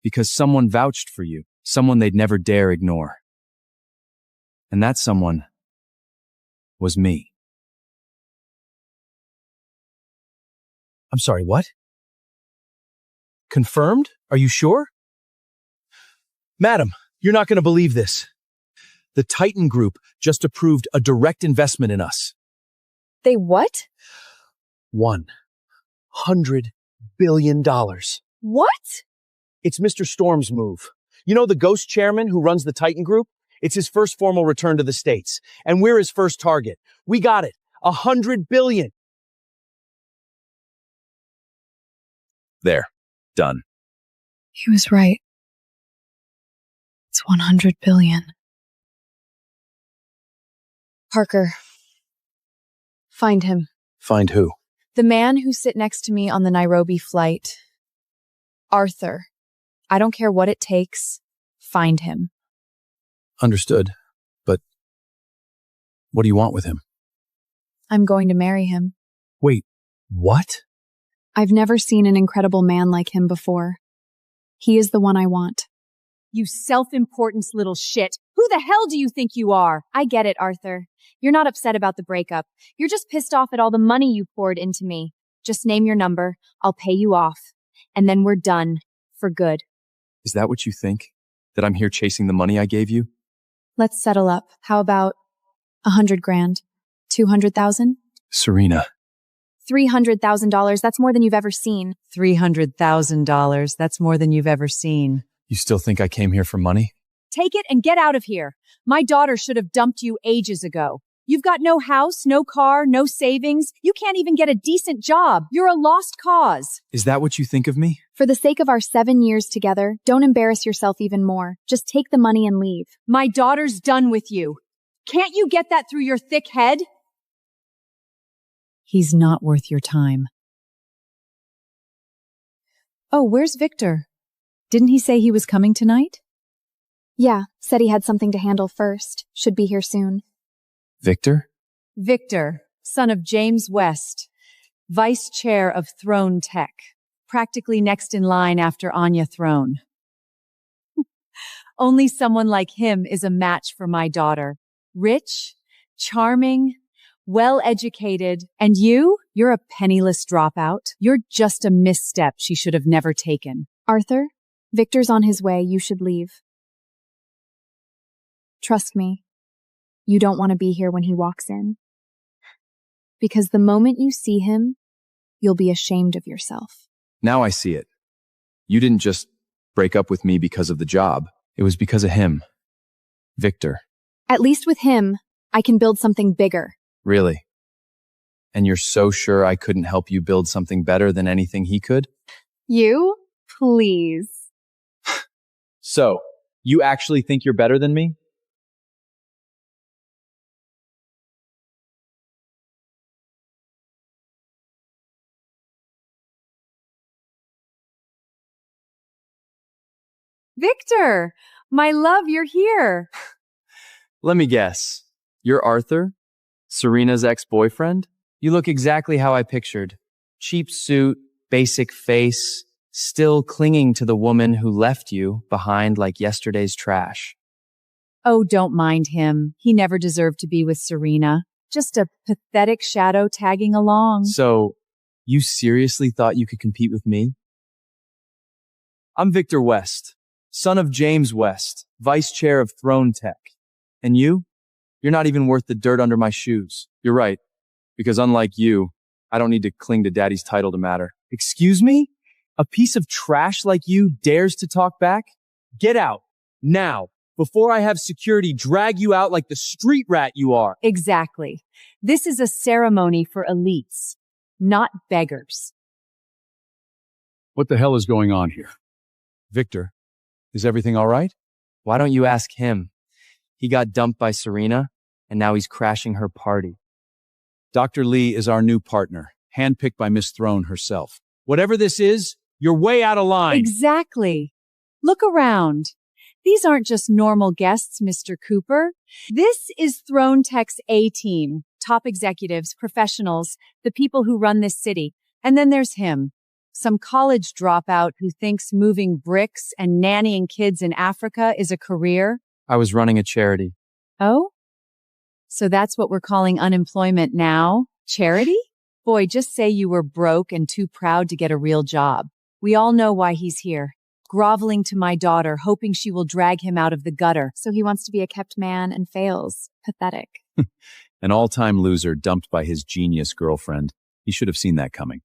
Because someone vouched for you, someone they'd never dare ignore. And that someone was me.
I'm sorry, what? Confirmed? Are you sure? Madam, you're not going to believe this. The Titan Group just approved a direct investment in us.
They what?
$100 billion.
What?
It's Mr. Storm's move. You know the ghost chairman who runs the Titan Group? It's his first formal return to the States, and we're his first target. We got it. $100 billion.
There. Done.
He was right. It's 100 billion.
Parker. Find him.
Find who?
The man who sit next to me on the Nairobi flight. Arthur. I don't care what it takes. Find him.
Understood. But what do you want with him?
I'm going to marry him.
Wait, what?
I've never seen an incredible man like him before. He is the one I want.
You self-importance little shit. Who the hell do you think you are?
I get it, Arthur. You're not upset about the breakup. You're just pissed off at all the money you poured into me. Just name your number. I'll pay you off. And then we're done. For good.
Is that what you think? That I'm here chasing the money I gave you?
Let's settle up. How about 100 grand? 200,000?
Serena.
$300,000. That's more than you've ever seen.
$300,000. That's more than you've ever seen.
You still think I came here for money?
Take it and get out of here. My daughter should have dumped you ages ago. You've got no house, no car, no savings. You can't even get a decent job. You're a lost cause.
Is that what you think of me?
For the sake of our 7 years together, don't embarrass yourself even more. Just take the money and leave.
My daughter's done with you. Can't you get that through your thick head? He's not worth your time. Oh, where's Victor? Didn't he say he was coming tonight?
Yeah, said he had something to handle first. Should be here soon.
Victor?
Victor, son of James West, vice chair of Throne Tech, practically next in line after Anya Throne. Only someone like him is a match for my daughter. Rich, charming, well-educated, and you're a penniless dropout. You're just a misstep she should have never taken.
Arthur, Victor's on his way. You should leave. Trust me. You don't want to be here when he walks in. Because the moment you see him, you'll be ashamed of yourself.
Now I see it. You didn't just break up with me because of the job. It was because of him. Victor.
At least with him, I can build something bigger.
Really? And you're so sure I couldn't help you build something better than anything he could?
You? Please.
So, You actually think you're better than me?
Victor, my love, you're here.
Let me guess. You're Arthur? Serena's ex-boyfriend? You look exactly how I pictured. Cheap suit, basic face, still clinging to the woman who left you behind like yesterday's trash.
Oh, don't mind him. He never deserved to be with Serena. Just a pathetic shadow tagging along.
So, you seriously thought you could compete with me? I'm Victor West, son of James West, vice chair of Throne Tech. And you? You're not even worth the dirt under my shoes. You're right, because unlike you, I don't need to cling to daddy's title to matter. Excuse me? A piece of trash like you dares to talk back? Get out, now, before I have security drag you out like the street rat you are.
Exactly. This is a ceremony for elites, not beggars.
What the hell is going on here?
Victor, is everything all right? Why don't you ask him? He got dumped by Serena, and now he's crashing her party.
Dr. Lee is our new partner, handpicked by Miss Throne herself.
Whatever this is, you're way out of line.
Exactly. Look around. These aren't just normal guests, Mr. Cooper. This is Throne Tech's A-team, top executives, professionals, the people who run this city. And then there's him, some college dropout who thinks moving bricks and nannying kids in Africa is a career.
I was running a charity.
Oh? So that's what we're calling unemployment now? Charity? Boy, just say you were broke and too proud to get a real job. We all know why he's here. Groveling to my daughter, hoping she will drag him out of the gutter.
So he wants to be a kept man and fails. Pathetic.
An all-time loser dumped by his genius girlfriend. He should have seen that coming.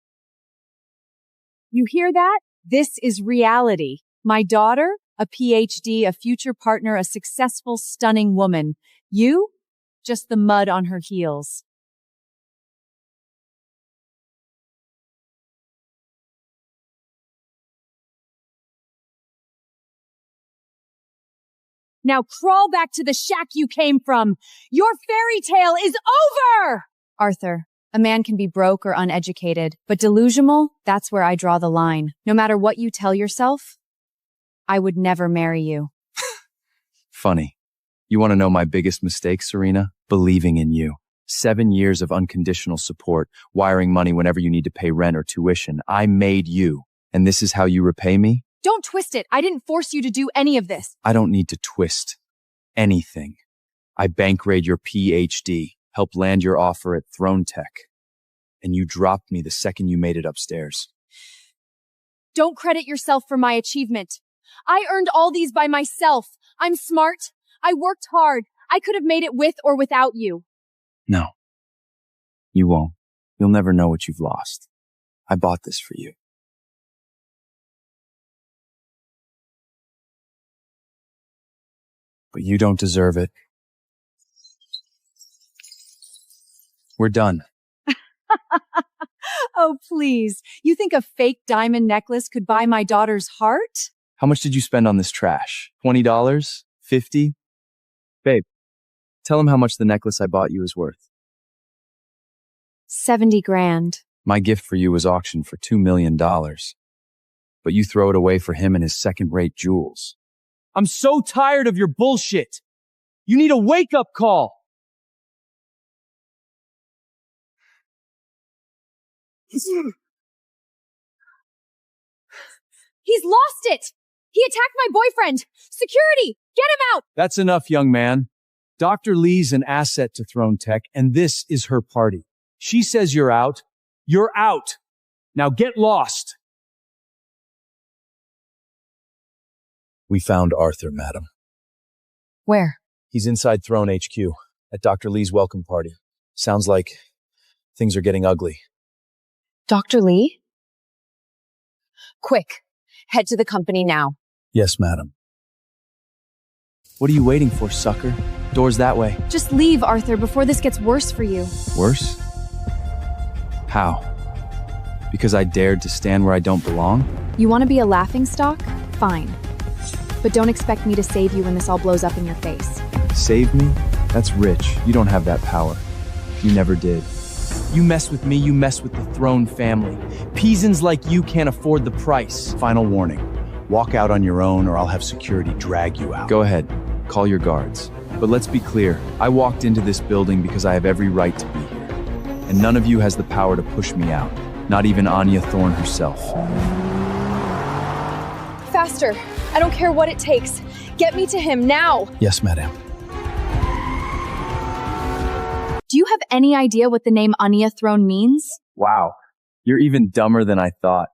You hear that? This is reality. My daughter, a PhD, a future partner, a successful, stunning woman. You? Just the mud on her heels. Now crawl back to the shack you came from. Your fairy tale is over!
Arthur, a man can be broke or uneducated, but delusional, that's where I draw the line. No matter what you tell yourself, I would never marry you.
Funny. You want to know my biggest mistake, Serena? Believing in you. 7 years of unconditional support, wiring money whenever you need to pay rent or tuition. I made you. And this is how you repay me?
Don't twist it. I didn't force you to do any of this.
I don't need to twist anything. I bank-raid your PhD, helped land your offer at Throne Tech, and you dropped me the second you made it upstairs.
Don't credit yourself for my achievement. I earned all these by myself. I'm smart. I worked hard. I could have made it with or without you.
No. You won't. You'll never know what you've lost. I bought this for you. But you don't deserve it. We're done.
Oh, please. You think a fake diamond necklace could buy my daughter's heart?
How much did you spend on this trash? $20? $50? Babe, tell him how much the necklace I bought you is worth.
70 grand.
My gift for you was auctioned for $2 million. But you throw it away for him and his second-rate jewels.
I'm so tired of your bullshit. You need a wake-up call.
He's lost it! He attacked my boyfriend! Security! Get him out!
That's enough, young man. Dr. Lee's an asset to Throne Tech, and this is her party. She says you're out. You're out. Now get lost.
We found Arthur, madam.
Where?
He's inside Throne HQ, at Dr. Lee's welcome party. Sounds like things are getting ugly.
Dr. Lee? Quick, head to the company now.
Yes, madam. What are you waiting for, sucker? Door's that way.
Just leave, Arthur, before this gets worse for you.
Worse? How? Because I dared to stand where I don't belong?
You want to be a laughingstock? Fine. but don't expect me to save you when this all blows up in your face.
Save me? That's rich. You don't have that power. You never did.
You mess with me, you mess with the throne family. Peasants like you can't afford the price.
Final warning. Walk out on your own or I'll have security drag you out.
Go ahead. Call your guards. But let's be clear. I walked into this building because I have every right to be here. And none of you has the power to push me out. Not even Anya Thorne herself.
Faster. I don't care what it takes. Get me to him now.
Yes, madam.
Do you have any idea what the name Anya Throne means?
Wow. You're even dumber than I thought.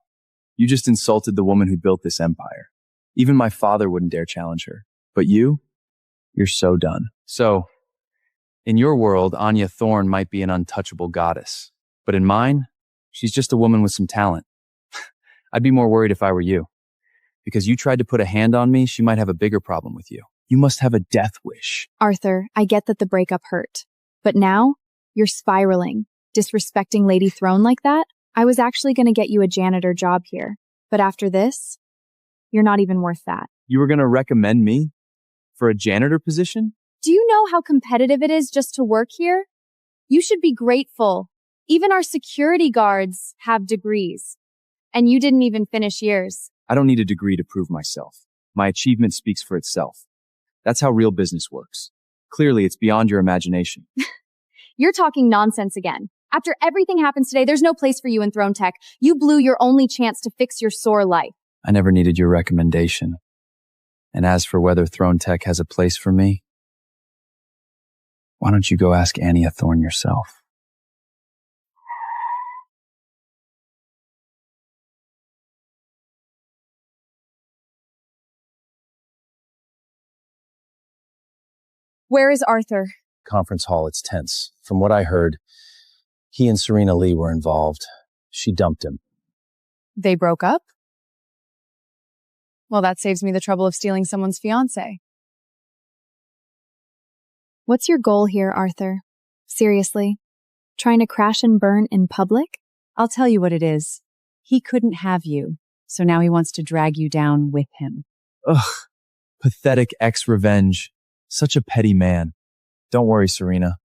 You just insulted the woman who built this empire. Even my father wouldn't dare challenge her. But you're so done. So, in your world, Anya Thorne might be an untouchable goddess. But in mine, she's just a woman with some talent. I'd be more worried if I were you. Because you tried to put a hand on me, she might have a bigger problem with you. You must have a death wish.
Arthur, I get that the breakup hurt. But now, you're spiraling, disrespecting Lady Throne like that. I was actually going to get you a janitor job here. But after this, you're not even worth that.
You were going to recommend me for a janitor position?
Do you know how competitive it is just to work here? You should be grateful. Even our security guards have degrees. And you didn't even finish yours.
I don't need a degree to prove myself. My achievement speaks for itself. That's how real business works. Clearly, it's beyond your imagination.
You're talking nonsense again. After everything happens today, there's no place for you in Throne Tech. You blew your only chance to fix your sore life.
I never needed your recommendation. And as for whether Throne Tech has a place for me, why don't you go ask Anya Thorne yourself?
Where is Arthur?
Conference hall, it's tense. From what I heard, he and Serena Lee were involved. She dumped him.
They broke up? Well, that saves me the trouble of stealing someone's fiancé.
What's your goal here, Arthur? Seriously? Trying to crash and burn in public?
I'll tell you what it is. He couldn't have you, so now he wants to drag you down with him.
Ugh, pathetic ex-revenge. Such a petty man. Don't worry, Serena.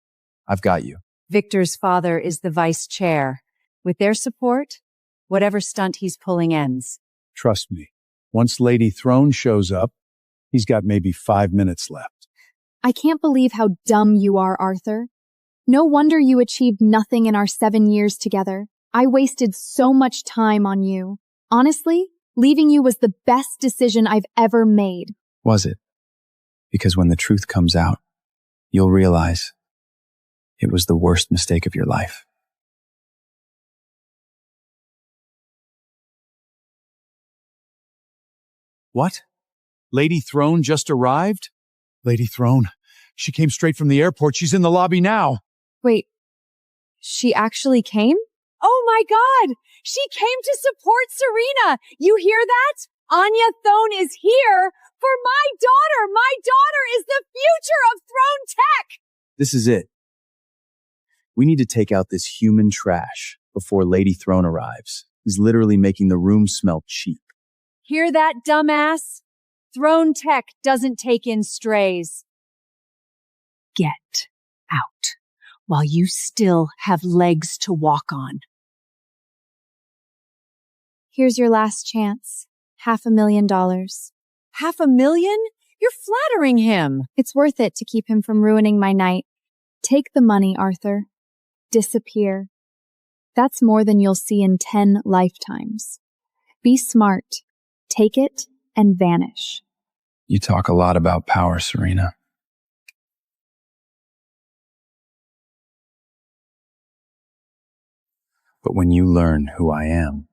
I've got you.
Victor's father is the vice chair. With their support, whatever stunt he's pulling ends.
Trust me. Once Lady Throne shows up, he's got maybe 5 minutes left.
I can't believe how dumb you are, Arthur. No wonder you achieved nothing in our 7 years together. I wasted so much time on you. Honestly, leaving you was the best decision I've ever made.
Was it? Because when the truth comes out, you'll realize it was the worst mistake of your life.
What? Lady Throne just arrived? Lady Throne. She came straight from the airport. She's in the lobby now.
Wait, she actually came?
Oh my God! She came to support Serena! You hear that? Anya Thorne is here for my daughter! My daughter is the future of Throne Tech!
This is it. We need to take out this human trash before Lady Throne arrives. He's literally making the room smell cheap.
Hear that, dumbass? Throne Tech doesn't take in strays. Get out while you still have legs to walk on.
Here's your last chance. $500,000.
$500,000? You're flattering him.
It's worth it to keep him from ruining my night. Take the money, Arthur. Disappear. That's more than you'll see in 10 lifetimes. Be smart. Take it and vanish.
You talk a lot about power, Serena. But when you learn who I am,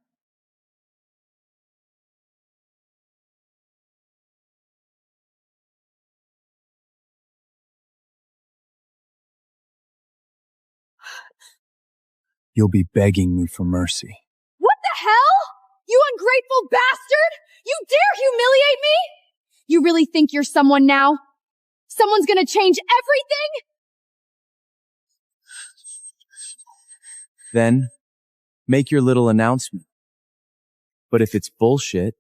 you'll be begging me for mercy.
What the hell? You ungrateful bastard! You dare humiliate me?
You really think you're someone now? Someone's gonna change everything?
Then, make your little announcement. But if it's bullshit,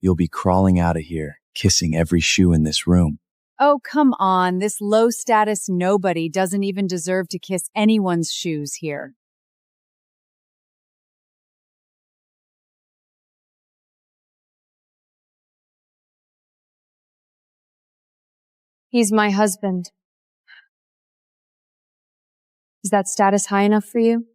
you'll be crawling out of here, kissing every shoe in this room.
Oh, come on. This low-status nobody doesn't even deserve to kiss anyone's shoes here. He's my husband. Is that status high enough for you?